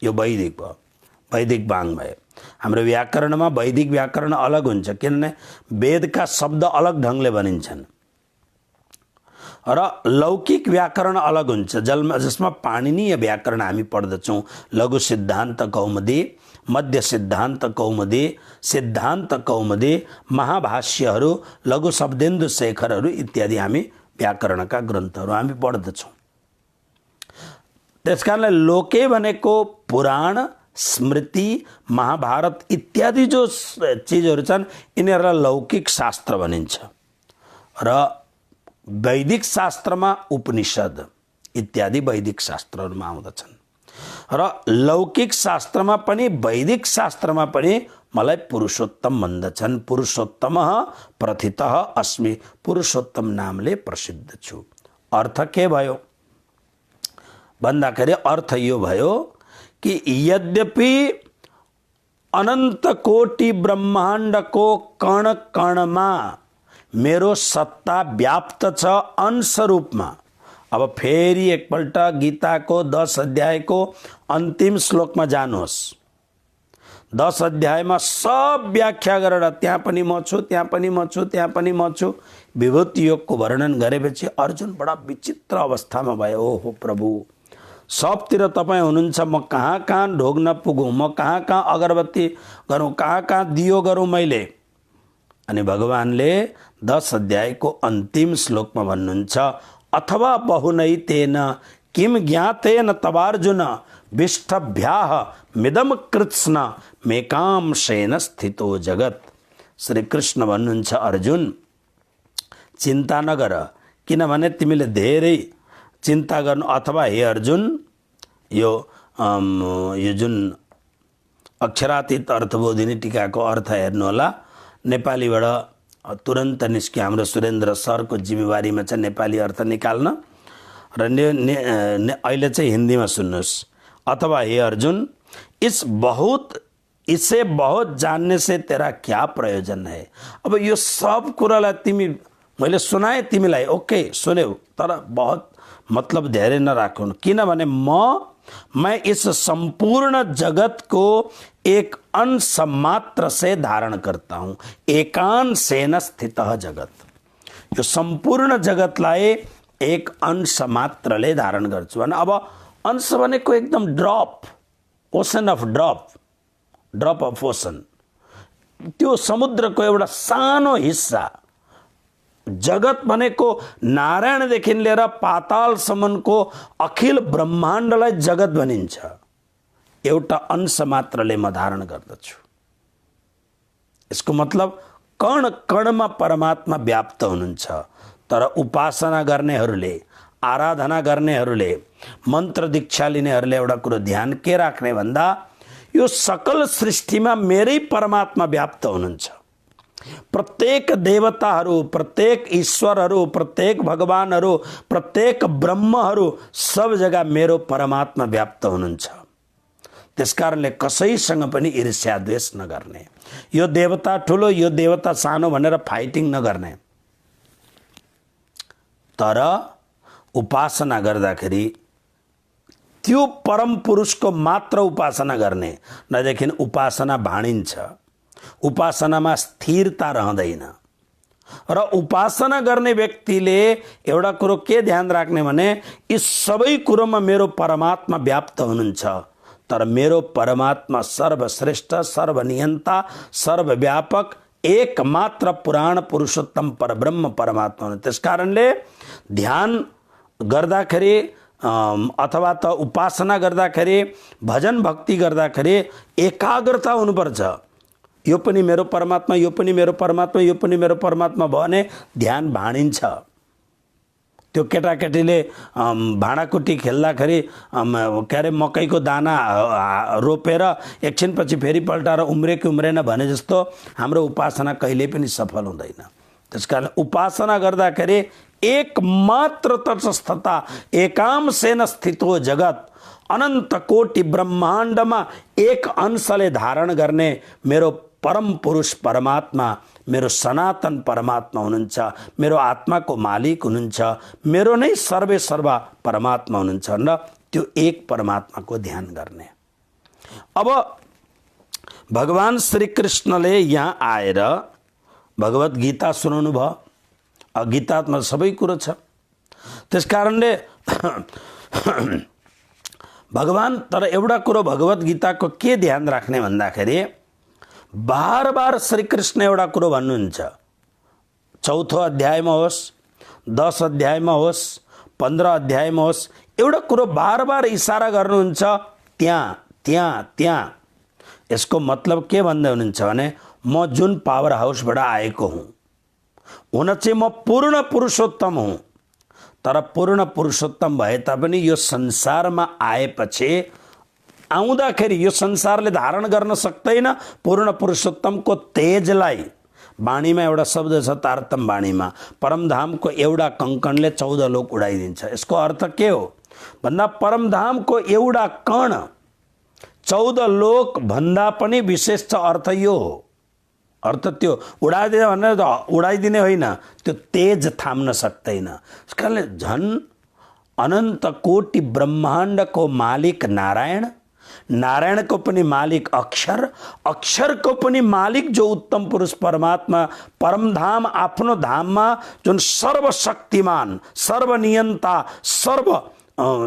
यो वैदिक भयो, वैदिक बाङ भयो। हाम्रो व्याकरणमा वैदिक व्याकरण अलग हुन्छ, किनभने वेदका शब्द अलग ढङ्गले भनिन्छन्, र लौकिक व्याकरण अलग हुन्छ, जसमा पाणिनीय व्याकरण हामी पढ्दछौँ। लघु सिद्धान्त कौमुदी, मध्य सिद्धान्त कौमुदी, सिद्धान्त कौमुदी, महाभाष्यहरू, लघु शब्देन्दु शेखरहरू इत्यादि हामी व्याकरणका ग्रन्थहरू हामी पढ्दछौँ। त्यसकारणले लोके भनेको पुराण, स्मृति, महाभारत इत्यादि जो चिजहरू छन् यिनीहरूलाई लौकिक शास्त्र भनिन्छ। र वैदिक शास्त्रमा उपनिषद इत्यादि वैदिक शास्त्रहरूमा आउँदछन्। र लौकिक शास्त्रमा पनि वैदिक शास्त्रमा पनि मलाई पुरुषोत्तम भन्दछन्। पुरुषोत्तम प्रथितः अस्मि, पुरुषोत्तम नामले प्रसिद्ध छु। अर्थ के भयो भन्दाखेरि अर्थ यो भयो कि यद्यपि अनंत कोटि ब्रह्माण्डको कण कणमा मेरो सत्ता व्याप्त छ अंश रूपमा। अब फेरि एकपल्ट गीताको 10 अध्यायको अन्तिम श्लोकमा जानुहोस्। 10 अध्यायमा सब व्याख्या गरेर त्यहाँ पनि म छु, त्यहाँ पनि म छु, त्यहाँ पनि म छु, विभूति योगको वर्णन गरेपछि अर्जुन बडा विचित्र अवस्थामा भयो। ओहो प्रभु, सबतिर तपाईँ हुनुहुन्छ, म कहाँ कहाँ ढोग नपुगौँ, म कहाँ कहाँ अगरबत्ती गरौँ, कहाँ कहाँ दियो गरौँ मैले। अनि भगवानले 10 अध्यायको अन्तिम श्लोकमा भन्नुहुन्छ, अथवा बहुनैतेन किम ज्ञातेन तवार्जुन विष्ठभ्याः मिदम कृत्स्न मेकांशेन स्थितो जगत। श्री कृष्ण भन्नुहुन्छ, अर्जुन चिन्ता नगर, किनभने तिमीले धेरै चिन्ता गर्नु, अथवा हे अर्जुन यो जुन अक्षरातीत अर्थबोधिनी टीकाको अर्थ हेर्नु होला। नेपालीबाट तुरन्त निस्क्यो, हाम्रो सुरेन्द्र सरको जिम्मेवारीमा छ नेपाली अर्थ निकाल्न र अहिले चाहिँ हिन्दीमा सुन्नुहोस्। अथवा हे अर्जुन, इसे बहुत जानने से तेरा क्या प्रयोजन है। अब यो सब कुरालाई तिमी, मैले सुनाएँ तिमीलाई, ओके सुन्यौ, तर बहुत मतलब धेरै नराख्नु, किनभने मैं इस संपूर्ण जगत को एक अंश मात्र से धारण करता हूं। एकांशेन स्थितः जगत, यो संपूर्ण जगतलाई एक अंश मात्रले धारण गर्छु। अनि अब अंश भनेको एकदम drop, ocean of drop of ocean, त्यो समुद्रको एउटा सानो हिस्सा। जगत भनेको नारायणदेखि लिएर पातालसम्मको अखिल ब्रह्माण्डलाई जगत भनिन्छ। एउटा अंश मात्रले म धारण गर्दछु। यसको मतलब कण कणमा परमात्मा व्याप्त हुनुहुन्छ। तर उपासना गर्नेहरूले, आराधना गर्नेहरूले, मन्त्र दीक्षा लिनेहरूले एउटा कुरो ध्यान के राख्ने भन्दा यो सकल सृष्टिमा मेरै परमात्मा व्याप्त हुनुहुन्छ। प्रत्येक देवताहरू, प्रत्येक ईश्वरहरू, प्रत्येक भगवानहरू, प्रत्येक ब्रह्महरू सब जग्गा मेरो परमात्मा व्याप्त हुनुहुन्छ। त्यसकारणले कसैसँग पनि ईर्ष्या द्वेष नगर्ने, यो देवता ठुलो यो देवता सानो भनेर फाइटिङ नगर्ने। तर उपासना गर्दाखेरि त्यो परम पुरुषको मात्र उपासना गर्ने, नदेखि उपासना भाँडिन्छ, उपासनामा स्थिरता रहँदैन। र उपासना गर्ने व्यक्तिले एउटा कुरो के ध्यान राख्ने भने यी सबै कुरोमा मेरो परमात्मा व्याप्त हुनुहुन्छ। तर मेरो परमात्मा सर्वश्रेष्ठ, सर्वनियन्ता, सर्वव्यापक, एकमात्र पुराण पुरुषोत्तम परब्रह्म परमात्मा हुनुहुन्छ। त्यसकारणले ध्यान गर्दाखेरि अथवा त उपासना गर्दाखेरि, भजन भक्ति गर्दाखेरि एकाग्रता हुनुपर्छ। यो पनि मेरो परमात्मा, यो पनि मेरो परमात्मा, यो पनि मेरो परमात्मा भयो भने ध्यान भाँडिन्छ। त्यो केटाकेटीले भाँडाकुटी खेल्दाखेरि के अरे मकैको दाना रोपेर एकछिनपछि फेरि पल्टाएर उम्रेको उम्रेन भने जस्तो हाम्रो उपासना कहिल्यै पनि सफल हुँदैन। त्यसकारण उपासना गर्दाखेरि एकमात्र तटस्थता, एकांशेन स्थितो जगत, अनन्त कोटि ब्रह्माण्डमा एक अंशले धारण गर्ने मेरो परम पुरुष परमात्मा, मेरो सनातन परमात्मा हुनुहुन्छ, मेरो आत्माको मालिक हुनुहुन्छ, मेरो नै सर्वे सर्वा परमात्मा हुनुहुन्छ र त्यो एक परमात्माको ध्यान गर्ने। अब भगवान श्री कृष्णले यहाँ आएर भगवत गीता सुनाउनु भयो। गीतामा सबै कुरो छ। त्यसकारणले भगवान, तर एउटा कुरो भगवत गीताको के ध्यान राख्ने भन्दाखेरि बार बार श्री कृष्ण एउटा कुरो भन्नुहुन्छ। 4औं अध्यायमा होस्, 10 अध्यायमा होस्, 15 अध्यायमा होस्, एउटा कुरो बार बार इसारा गर्नुहुन्छ, त्यहाँ त्यहाँ त्यहाँ। यसको मतलब के भन्दै हुनुहुन्छ भने म जुन पावर हाउसबाट आएको हुँ, हुन चाहिँ म पूर्ण पुरुषोत्तम हुँ। तर पूर्ण पुरुषोत्तम भए तापनि यो संसारमा आएपछि आउँदाखेरि यो संसारले धारण गर्न सक्दैन पूर्ण पुरुषोत्तमको तेजलाई। वाणीमा एउटा शब्द छ तारतम वाणीमा, परमधामको एउटा कङ्कणले 14 लोक उडाइदिन्छ। यसको अर्थ के हो भन्दा परमधामको एउटा कण 14 लोक भन्दा पनि विशेष अर्थ यो हो। अर्थ त्यो उडाइदिने भनेर उडाइदिने होइन, त्यो तेज थाम्न सक्दैन। यसकारणले झन् अनन्त कोटि ब्रह्माण्डको मालिक नारायण, नारायणको पनि मालिक अक्षर, अक्षरको पनि मालिक जो उत्तम पुरुष परमात्मा परमधाम आफ्नो धाममा जुन सर्वशक्तिमान, सर्वनियन्ता, सर्व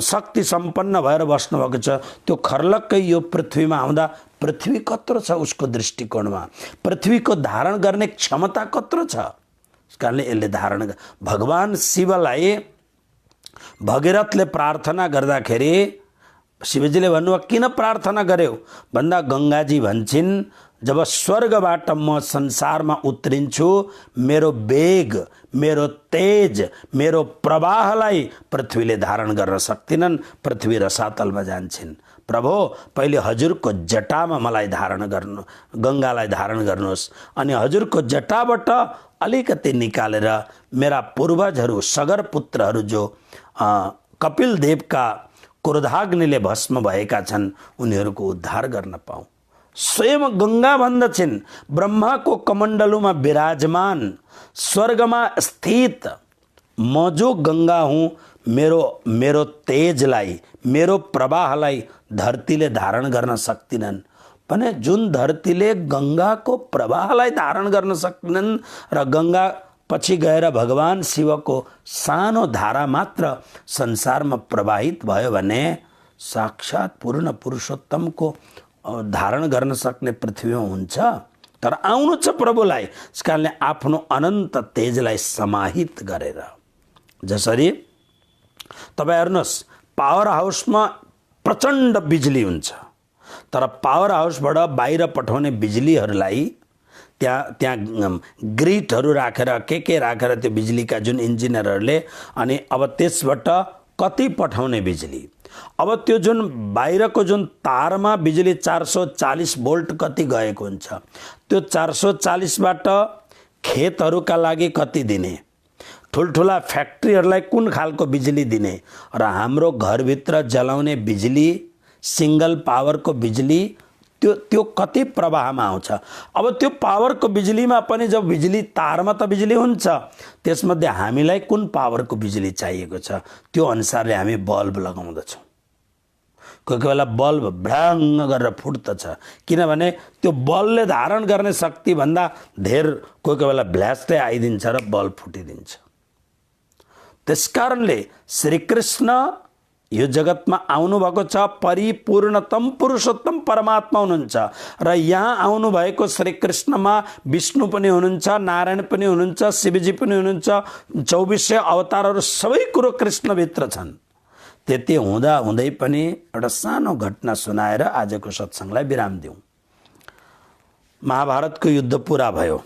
शक्ति सम्पन्न भएर बस्नुभएको छ, त्यो खर्लक्कै यो पृथ्वीमा आउँदा पृथ्वी कत्रो छ उसको दृष्टिकोणमा, पृथ्वीको धारण गर्ने क्षमता कत्रो छ। यसकारणले यसले धारण, भगवान शिवलाई भगीरथले प्रार्थना गर्दाखेरि शिवजीले भन्नुभयो किन प्रार्थना गर्यो भन्दा गङ्गाजी भन्छन् जब स्वर्गबाट म संसारमा उत्रिन्छु मेरो वेग मेरो तेज मेरो प्रवाहलाई पृथ्वीले धारण गर्न सक्दिनन्, पृथ्वी रसातलमा जान्छन्। प्रभु पहिले हजुरको जटामा मलाई धारण गर्नु, गङ्गालाई धारण गर्नुहोस्, अनि हजुरको जटाबाट अलिकति निकालेर मेरा पूर्वजहरू सगर पुत्रहरू जो कपिल देवका क्रोधाग्निले भस्म भएका छन् उनीहरूको उद्धार गर्न पाऊँ। स्वयं गङ्गा भन्दछन् ब्रह्माको कमण्डलुमा विराजमान स्वर्गमा स्थित म जो गङ्गा हुँ मेरो तेजलाई मेरो प्रवाहलाई धरतीले धारण गर्न सक्दिनन् भने जुन धरतीले गङ्गाको प्रवाहलाई धारण गर्न सक्दिनन् र गङ्गा पछि गएर भगवान शिवको सानो धारा मात्र संसारमा प्रवाहित भयो भने साक्षात पूर्ण पुरुषोत्तमको धारण गर्न सक्ने पृथ्वीमा हुन्छ। तर आउनु छ प्रभुलाई, त्यसकारणले आफ्नो अनन्त तेजलाई समाहित गरेर। जसरी तपाईँ हेर्नुहोस् पावर हाउसमा प्रचण्ड बिजुली हुन्छ, तर पावर हाउसबाट बाहिर पठाउने बिजुलीहरूलाई त्यहाँ ग्रिटहरू राखेर के राखेर त्यो बिजुलीका जुन इन्जिनियरहरूले अनि अब त्यसबाट कति पठाउने बिजुली, अब त्यो जुन बाहिरको जुन तारमा बिजुली 440 भोल्ट कति गएको हुन्छ, त्यो 440बाट खेतहरूका लागि कति दिने, ठुल्ठुला फ्याक्ट्रीहरूलाई कुन खालको बिजुली दिने, र हाम्रो घरभित्र जलाउने बिजुली सिंगल पावरको बिजुली त्यो कति प्रवाहमा आउँछ। अब त्यो पावरको बिजुलीमा पनि जब बिजुली तारमा त बिजुली हुन्छ, त्यसमध्ये हामीलाई कुन पावरको बिजुली चाहिएको छ त्यो अनुसारले हामी बल्ब लगाउँदछौँ। कोही कोही बेला बल्ब भ्राङ्ग गरेर फुट्दछ, किनभने त्यो बल्बले धारण गर्ने शक्ति भन्दा धेर कोही कोही बेला भ्ल्यास्टै आइदिन्छ र बल्ब फुटिदिन्छ। त्यसकारणले श्रीकृष्ण यो जगतमा आउनुभएको छ, परिपूर्णतम पुरुषोत्तम परमात्मा हुनुहुन्छ र यहाँ आउनुभएको श्रीकृष्णमा विष्णु पनि हुनुहुन्छ, नारायण पनि हुनुहुन्छ, शिवजी पनि हुनुहुन्छ, 24 अवतारहरू सबै कुरो कृष्णभित्र छन्। त्यति हुँदा हुँदै पनि एउटा सानो घटना सुनाएर आजको सत्सङ्गलाई विराम दिउँ। महाभारतको युद्ध पुरा भयो,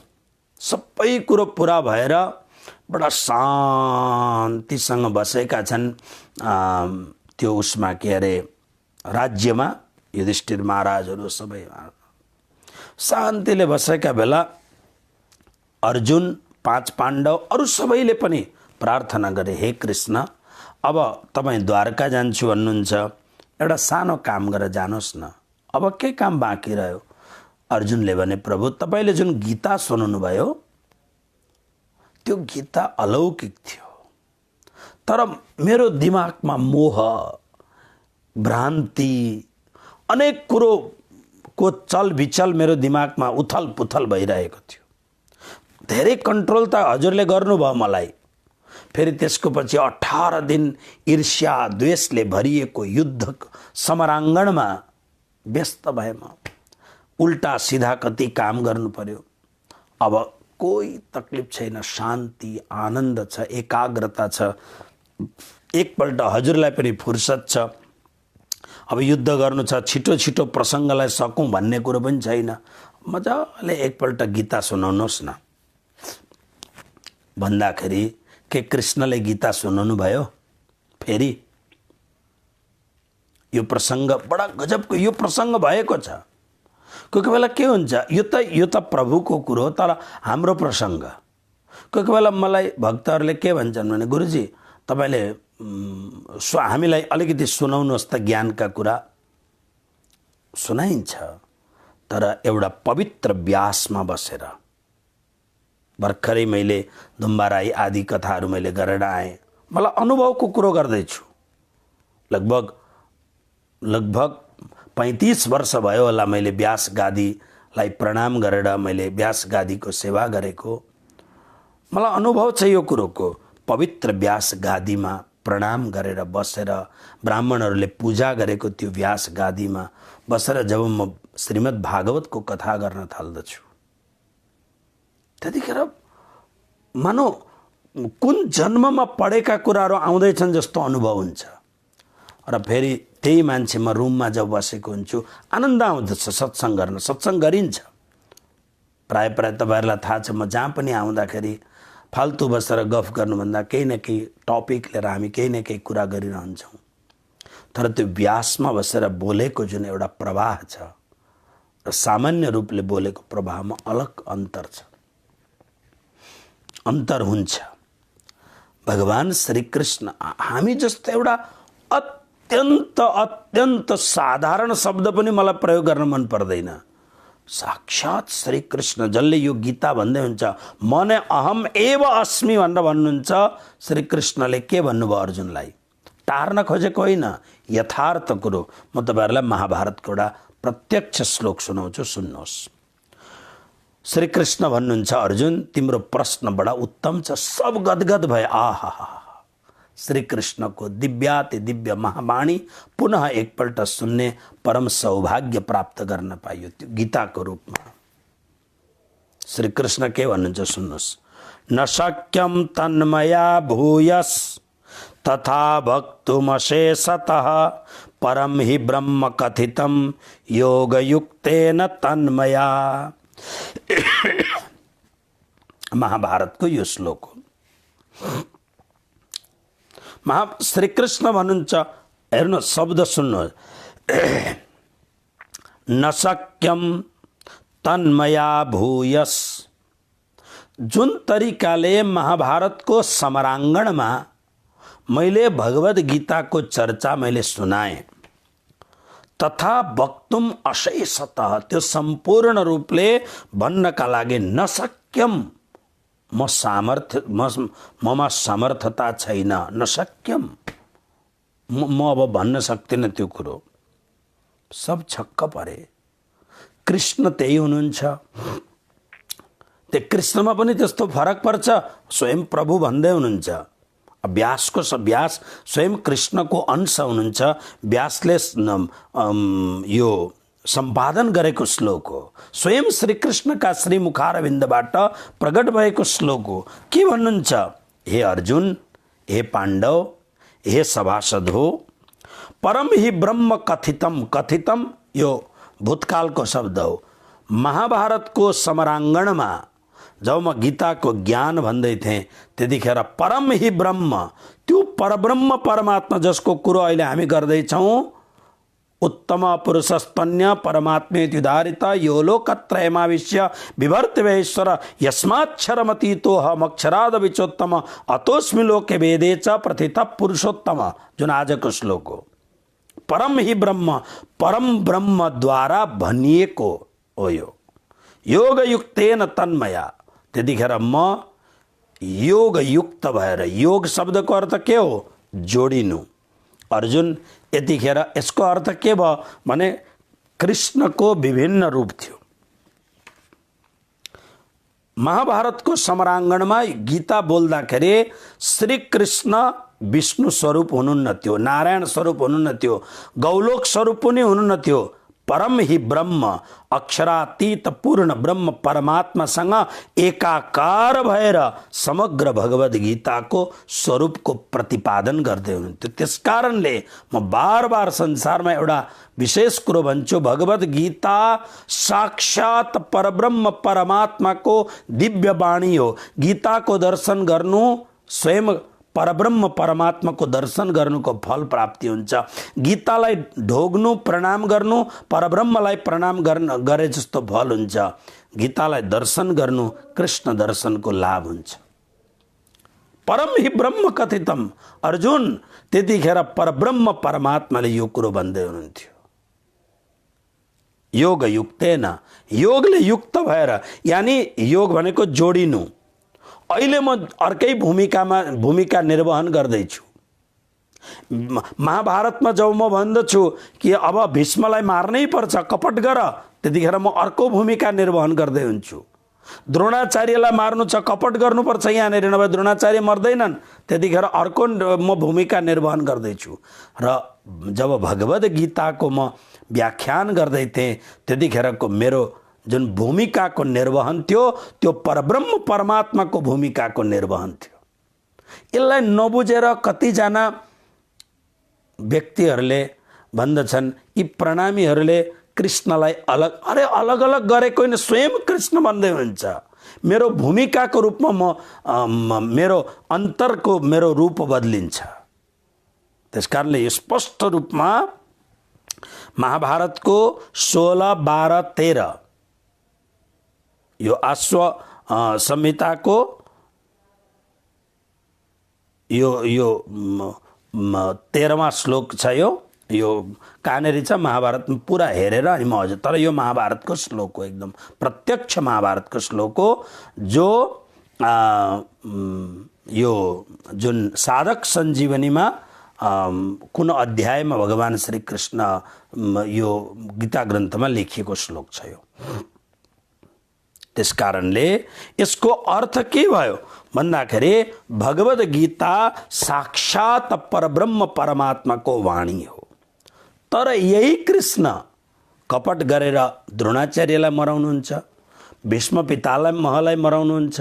सबै कुरो पुरा भएर बडा शान्तिसँग बसेका छन् त्यो उसमा के अरे राज्यमा युधिष्ठिर महाराजहरू सबै शान्तिले बसेका बेला अर्जुन 5 पाण्डव अरू सबैले पनि प्रार्थना गरे, हे कृष्ण अब तपाईँ द्वारका जान्छु भन्नुहुन्छ, एउटा सानो काम गरेर जानुहोस् न, अब के काम बाँकी रह्यो। अर्जुनले भने प्रभु तपाईँले जुन गीता सुनाउनु भयो त्यो गीता अलौकिक थियो, तर मेरो दिमागमा मोह भ्रान्ति अनेक कुरोको चलविचल मेरो दिमागमा उथल पुथल भइरहेको थियो। धेरै कन्ट्रोल त हजुरले गर्नुभयो मलाई, फेरि त्यसको पछि 18 दिन ईर्ष्या द्वेषले भरिएको युद्ध समराङ्गणमा व्यस्त भए म। उल्टा सिधा कति काम गर्नु पर्यो, अब कोही तकलिफ छैन, शान्ति आनन्द छ, एकाग्रता छ। एकपल्ट हजुरलाई पनि फुर्सद छ, अब युद्ध गर्नु छ, छिटो छिटो प्रसङ्गलाई सकौँ भन्ने कुरो पनि छैन, मजाले एकपल्ट गीता सुनाउनुहोस् न भन्दाखेरि के कृष्णले गीता सुनाउनु भयो। फेरि यो प्रसङ्ग बडा गजबको यो प्रसङ्ग भएको छ। कोही कोही बेला के हुन्छ, यो त प्रभुको कुरो, तर हाम्रो प्रसङ्ग कोही कोही बेला मलाई भक्तहरूले के भन्छन् भने गुरुजी तपाईँले हामीलाई अलिकति सुनाउनुहोस् त, ज्ञानका कुरा सुनाइन्छ, तर एउटा पवित्र व्यासमा बसेर। भर्खरै मैले धुम्बा राई आदि कथाहरू मैले गरेर आएँ, मलाई अनुभवको कुरो गर्दैछु। लगभग 35 वर्ष भयो होला मैले व्यास गादीलाई प्रणाम गरेर मैले व्यास गादीको सेवा गरेको। मलाई अनुभव छ यो कुरोको। पवित्र व्यास गादीमा प्रणाम गरेर बसेर ब्राह्मणहरूले पूजा गरेको त्यो व्यास गादीमा बसेर जब म श्रीमद् भागवतको कथा गर्न थाल्दछु, त्यतिखेर मानौ कुन जन्ममा पढेका कुराहरू आउँदैछन् जस्तो अनुभव हुन्छ। र फेरि त्यही मान्छे म रुममा जब बसेको हुन्छु आनन्द आउँदछ सत्सङ्ग गर्न। सत्सङ्ग गरिन्छ। प्राय तपाईँहरूलाई थाहा छ, म जहाँ पनि आउँदाखेरि फाल्तु बसेर गफ गर्नुभन्दा केही न केही टपिक लिएर हामी केही न केही कुरा गरिरहन्छौँ। तर त्यो व्यासमा बसेर बोलेको जुन एउटा प्रवाह छ र सामान्य रूपले बोलेको प्रवाहमा अलग अन्तर छ, अन्तर हुन्छ। भगवान श्रीकृष्ण हामी जस्तो एउटा अत्यन्त अत्यन्त साधारण शब्द पनि मलाई प्रयोग गर्न मन पर्दैन। साक्षात श्रीकृष्ण जसले यो गीता भन्दै हुन्छ म नै अहम एव अस्मि भनेर भन्नुहुन्छ, श्रीकृष्णले के भन्नुभयो अर्जुनलाई? टार्न खोजेको होइन, यथार्थ कुरो। म तपाईँहरूलाई महाभारतको एउटा प्रत्यक्ष श्लोक सुनाउँछु, सुन्नुहोस्। श्रीकृष्ण भन्नुहुन्छ अर्जुन तिम्रो प्रश्न बडा उत्तम छ। सब गदगद भए। आहा, श्रीकृष्णको दिव्याति दिव्य महावाणी पुनः एकपल्ट सुन्ने परम सौभाग्य प्राप्त गर्न पाइयो त्यो गीताको रूपमा। श्रीकृष्ण के भन्नुहुन्छ सुन्नुहोस्। न शक्यम तन्मया भूयस तथा भक्तुमशेषतः परम हि ब्रह्म कथितम योगयुक्तेन तन्मया। महाभारतको यो श्लोक हो। श्रीकृष्ण भन्नुहुन्छ, हेर्नु शब्द सुन्नुहोस्। न शक्यम तन्मया भूयस। जुन तरिकाले महाभारतको समराङ्गणमा मैले भगवद गीताको चर्चा मैले सुनाएँ, तथा वक्तुम अशेषतः त्यो सम्पूर्ण रूपले भन्नका लागि नशक्यम, म सामर्थ्य ममा समर्थता छैन, नशक्यम, म अब भन्न सक्दिनँ त्यो कुरो। सब छक्क परे। कृष्ण त्यही हुनुहुन्छ। त्यो कृष्णमा पनि त्यस्तो फरक पर्छ। स्वयं प्रभु भन्दै हुनुहुन्छ। व्यास स्वयं कृष्णको अंश हुनुहुन्छ। व्यासले यो सम्पादन गरेको श्लोक हो। स्वयं श्रीकृष्णका श्रीमुखारविन्दबाट प्रकट भएको श्लोक हो। के भन्नुहुन्छ? हे अर्जुन, हे पाण्डव, हे सभासद हो, परम हि ब्रह्म कथितम। कथितम यो भूतकालको शब्द हो। महाभारतको समराङ्गणमा जब म गीताको ज्ञान भन्दै थिएँ त्यतिखेर परम हि ब्रह्म, त्यो परब्रह्म परमात्मा जसको कुरो अहिले हामी गर्दैछौँ, उत्तम पुरुषस्तन्य परमात्मेति उदाहरित यो लोकत्रयमाविश्य विभर्त्यवेश्वर यस्माक्षरमतीतोऽहमक्षराद विचोत्तम अतोस्मि लोके वेदे च प्रथितः पुरुषोत्तम, जुन आजको श्लोक हो। परम हि ब्रह्म, परम ब्रह्म द्वारा भनिएको हो यो। योगयुक्तेन तन्मया। त्यतिखेर म योगयुक्त भएर, योग शब्दको अर्थ के हो? जोडिनु। अर्जुन यतिखेर यसको अर्थ के भयो भने कृष्णको विभिन्न रूप थियो। महाभारतको समराङ्गणमा गीता बोल्दाखेरि श्रीकृष्ण विष्णु स्वरूप हुनुहुन्न थियो, नारायण स्वरूप हुनुहुन्न थियो, गौलोक स्वरूप पनि हुनुहुन्न थियो। परम हि ब्रह्म, अक्षरातीत पूर्ण ब्रह्म परमात्मासँग एकाकार भएर समग्र भगवद गीताको स्वरूपको प्रतिपादन गर्दै हुनुहुन्थ्यो। त्यसकारणले म बार बार संसारमा एउटा विशेष कुरो भन्छु, भगवद गीता साक्षात परब्रह्म परमात्माको दिव्य वाणी हो। गीताको दर्शन गर्नु स्वयं परब्रह्म परमात्माको दर्शन गर्नुको फल प्राप्ति हुन्छ। गीतालाई ढोग्नु, प्रणाम गर्नु परब्रह्मलाई प्रणाम गरे जस्तो फल हुन्छ। गीतालाई दर्शन गर्नु कृष्ण दर्शनको लाभ हुन्छ। परम हि ब्रह्म कथितम। अर्जुन त्यतिखेर परब्रह्म परमात्माले यो कुरो भन्दै हुनुहुन्थ्यो। योगयुक्तेन, योगले युक्त भएर, यानी योग भनेको जोडिनु। अहिले म अर्कै भूमिका निर्वहन गर्दैछु। महाभारतमा जब म भन्दछु कि अब भीष्मलाई मार्नै पर्छ, कपट गर, त्यतिखेर म अर्को भूमिका निर्वहन गर्दै हुन्छु। द्रोणाचार्यलाई मार्नु छ, कपट गर्नुपर्छ यहाँनिर, नभए द्रोणाचार्य मर्दैनन्, त्यतिखेर अर्को म भूमिका निर्वहन गर्दैछु। र जब भगवद गीताको म व्याख्यान गर्दै थिएँ त्यतिखेरको मेरो जुन भूमिकाको निर्वहन थियो त्यो परब्रह्म परमात्माको भूमिकाको निर्वहन थियो। यसलाई नबुझेर कतिजना व्यक्तिहरूले भन्दछन् यी प्रणामीहरूले कृष्णलाई अलग, अरे अलग अलग गरेको होइन, स्वयं कृष्ण भन्दै हुन्छ। मेरो भूमिकाको रूपमा मेरो अन्तरको मेरो रूप बदलिन्छ। त्यसकारणले यो स्पष्ट रूपमा महाभारतको 16, 12, 13 यो अश्व संहिताको यो 13वां श्लोक छ। यो कहाँनिर छ महाभारतमा पुरा हेरेर अनि म हजुर, तर यो महाभारतको श्लोक हो, एकदम प्रत्यक्ष महाभारतको श्लोक हो, जो यो जुन साधक सञ्जीवनीमा कुन अध्यायमा भगवान श्री कृष्ण यो गीता ग्रन्थमा लेखिएको श्लोक छ यो। त्यसकारणले यसको अर्थ के भयो भन्दाखेरि भगवद गीता साक्षात परब्रह्म परमात्माको वाणी हो। तर यही कृष्ण कपट गरेर द्रोणाचार्यलाई मराउनुहुन्छ, भीष्म पितालाई महलाई मराउनुहुन्छ,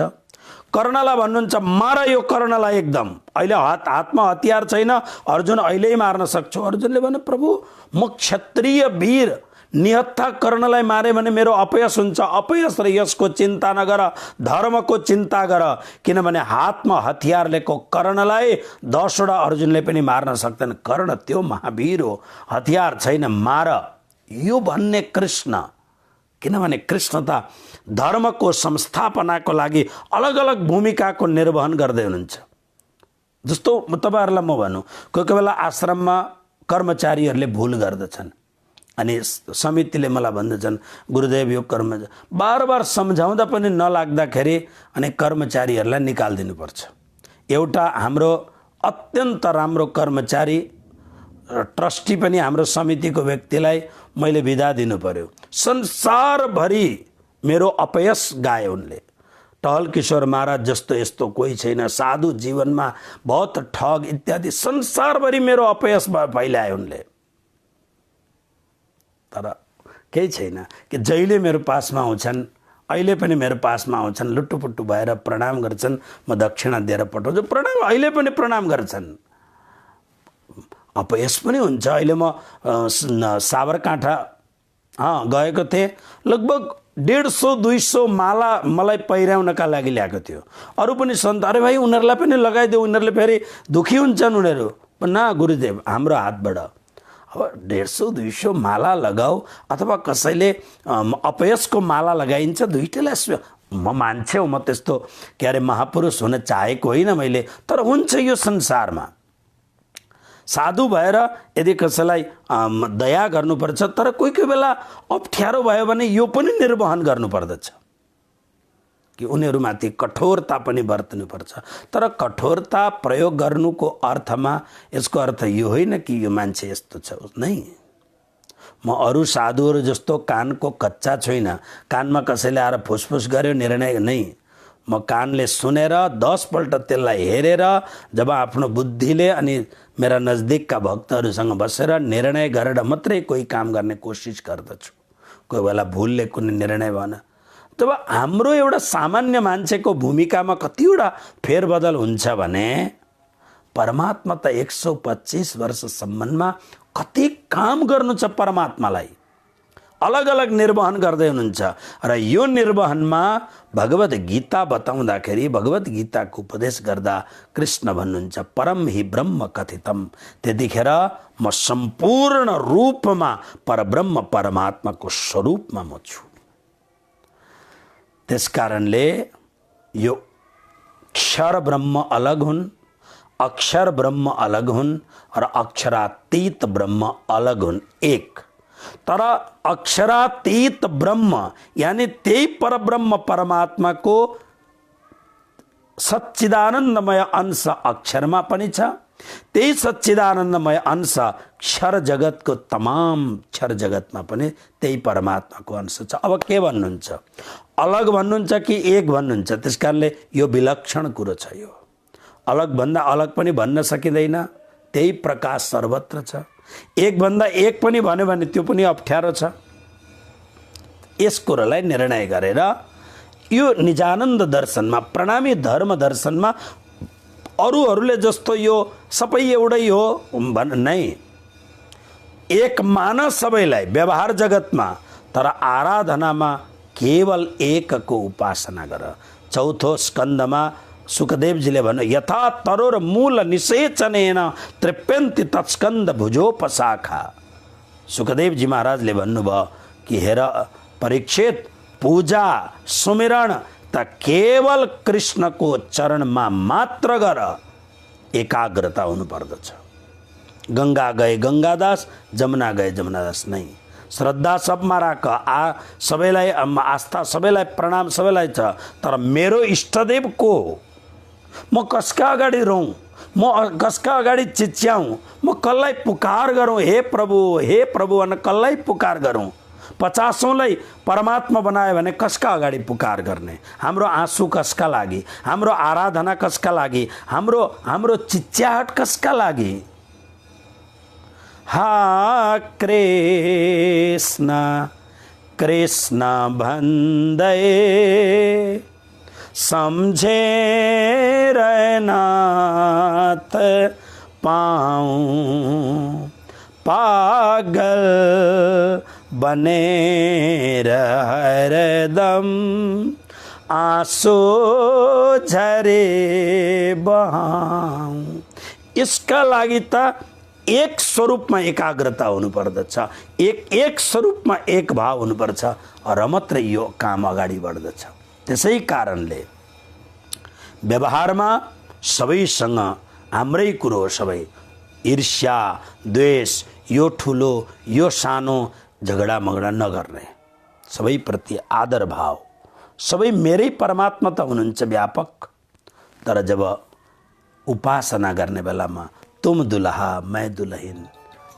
कर्णलाई भन्नुहुन्छ मार यो कर्णलाई एकदम, अहिले हातमा हतियार छैन, अर्जुन अहिल्यै मार्न सक्छु। अर्जुनले भने प्रभु म क्षत्रिय वीर, निहत्था कर्णलाई मारे भने मेरो अपयश हुन्छ, अपयश र यसको चिन्ता नगर, धर्मको चिन्ता गर, किनभने हातमा हतियार लिएको कर्णलाई 10वटा अर्जुनले पनि मार्न सक्दैन। कर्ण त्यो महावीर हो, हतियार छैन, मार, यो भन्ने कृष्ण। किनभने कृष्ण त धर्मको संस्थापनाको लागि अलग अलग भूमिकाको निर्वहन गर्दै हुनुहुन्छ। जस्तो तपाईहरुलाई म भनौं, कोही कोही बेला आश्रममा कर्मचारीहरूले भूल गर्दछन् अनि समितिले मलाई भन्दछन् गुरुदेव यो कर्म, बार बार सम्झाउँदा पनि नलाग्दाखेरि अनि कर्मचारीहरूलाई निकाल्दिनु पर्छ। एउटा हाम्रो अत्यन्त राम्रो कर्मचारी ट्रस्टी पनि हाम्रो समितिको व्यक्तिलाई मैले बिदा दिनु पर्यो। संसारभरि मेरो अपयश गाए उनले। टहल किशोर महाराज जस्तो यस्तो कोही छैन, साधु जीवनमा बहुत ठग इत्यादि संसारभरि मेरो अपयश फैलाए उनले। तर केही छैन कि जहिले मेरो पासमा आउँछन्, अहिले पनि मेरो पासमा आउँछन्, लुटुपुट्टु भएर प्रणाम गर्छन्, म दक्षिणा दिएर पठाउँछु, प्रणाम अहिले पनि प्रणाम गर्छन्। अपयश पनि हुन्छ। अहिले म साबरकाँठा गएको थिएँ, लगभग 150-200 माला मलाई पहिर्याउनका लागि ल्याएको थियो। अरू पनि सन्त अरे भाइ उनीहरूलाई पनि लगाइदेऊ, उनीहरूले फेरि दुखी हुन्छन् उनीहरू। ना गुरुदेव, हाम्रो हातबाट अब 150-200 माला लगाऊ अथवा कसैले अपयशको माला लगाइन्छ, दुईटैलाई म मान्छे हो, म त्यस्तो के अरे महापुरुष हुन चाहेको होइन मैले, तर हुन्छ यो संसारमा। साधु भएर यदि कसैलाई दया गर्नुपर्छ, तर कोही कोही बेला अप्ठ्यारो भयो भने यो पनि निर्वहन गर्नुपर्दछ कि उनीहरूमाथि कठोरता पनि बर्तनुपर्छ। तर कठोरता प्रयोग गर्नुको अर्थमा यसको अर्थ यो होइन कि यो मान्छे यस्तो छ, नै। म अरू साधुहरू जस्तो कानको कच्चा छैन, कानमा कसैले आएर फुसफुस गर्यो निर्णय नै। म कानले सुनेर 10 पल्ट त्यसलाई हेरेर जब आफ्नो बुद्धिले अनि मेरा नजदिकका भक्तहरूसँग बसेर निर्णय गरेर मात्रै कोही काम गर्ने कोसिस गर्दछु। कोही बेला भुलले कुनै निर्णय भएन। तब हाम्रो एउटा सामान्य मान्छेको भूमिकामा कतिवटा फेरबदल हुन्छ भने परमात्मा त 125 वर्षसम्ममा कति काम गर्नु छ परमात्मालाई, अलग अलग निर्वहन गर्दै हुनुहुन्छ। र यो निर्वहनमा भगवद गीता बताउँदाखेरि, भगवद गीताको उपदेश गर्दा कृष्ण भन्नुहुन्छ परम हि ब्रह्म कथितम, त्यतिखेर म सम्पूर्ण रूपमा परब्रह्म परमात्माको स्वरूपमा म छु। त्यसकारणले यो क्षर ब्रह्म अलग हुन्, अक्षर ब्रह्म अलग हुन् र अक्षरातीत ब्रह्म अलग हुन्, एक। तर अक्षरातीत ब्रह्म यानी त्यही परब्रह्म परमात्माको सच्चिदानन्दमय अंश अक्षरमा पनि छ, त्यही सच्चिदानन्दमय अंश क्षर जगतको तमाम क्षर जगतमा पनि त्यही परमात्माको अंश छ। अब के भन्नुहुन्छ, अलग भन्नुहुन्छ कि एक भन्नुहुन्छ? त्यसकारणले यो विलक्षण कुरो छ। यो अलग भन्दा अलग पनि भन्न सकिँदैन, त्यही प्रकाश सर्वत्र छ। एक भन्दा एक पनि भन्यो भने त्यो पनि अप्ठ्यारो छ। यस कुरोलाई निर्णय गरेर यो निजानन्द दर्शनमा, प्रणामी धर्म दर्शनमा अरूहरूले जस्तो यो सबै एउटै हो नै। एक मान सबैलाई व्यवहार जगतमा, तर आराधनामा केवल एकको उपासना गर। चौथो स्कन्दमा सुखदेवजीले भन्नु, यथा तरोर मूल निषेचनेन तृप्यन्ति तत्स्कन्द भुजोपशाखा। सुखदेवजी महाराजले भन्नुभयो कि हेर परीक्षित, पूजा सुमिरण त केवल कृष्णको चरणमा मात्र गर, एकाग्रता हुनुपर्दछ। गंगा गए गंगादास, जमुना गए जमुनादास नै। श्रद्धा सबमा राख, सबैलाई आस्था, सबैलाई प्रणाम, सबैलाई छ, तर मेरो इष्टदेव को हो? म कसका अगाडि रहूँ, म कसका अगाडि चिच्याऊँ, म कसलाई पुकार गरौँ? हे प्रभु भन्न कसलाई पुकार गरौँ? 50औंलाई परमात्मा बनायो भने कसका अगाडि पुकार गर्ने? हाम्रो आँसु कसका लागि? हाम्रो आराधना कसका लागि? हाम्रो चिच्याहट कसका लागि? हा कृष्ण कृष्ण भन्दै सम्झेर नाथ पाऊँ, पागल बनेर हरदम आँसू झरे बहाऊँ। यसका लागि त एक स्वरूपमा एकाग्रता हुनुपर्दछ, एक स्वरूपमा एक भाव हुनुपर्छ, र मात्रै यो काम अगाडि बढ्दछ। त्यसै कारणले व्यवहारमा सबैसँग हाम्रै कुरो हो, सबै ईर्ष्या द्वेष, यो ठुलो यो सानो, झगडा मगडा नगर्ने, सबैप्रति आदर भाव। सबै मेरै परमात्मा त हुनुहुन्छ व्यापक, तर जब उपासना गर्ने बेलामा तुम दुल्हा मैं दुल्हन,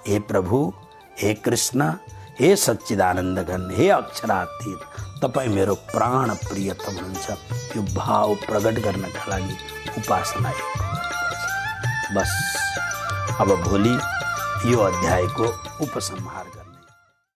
हे प्रभु, हे कृष्ण, हे सच्चिदानंद घन, हे अक्षरातीत, तपाईँ मेरो प्राण प्रियतम हुनुहुन्छ। यो भाव प्रकट गर्नका लागि उपासना बस। अब भोलि यो अध्यायको उपसंहार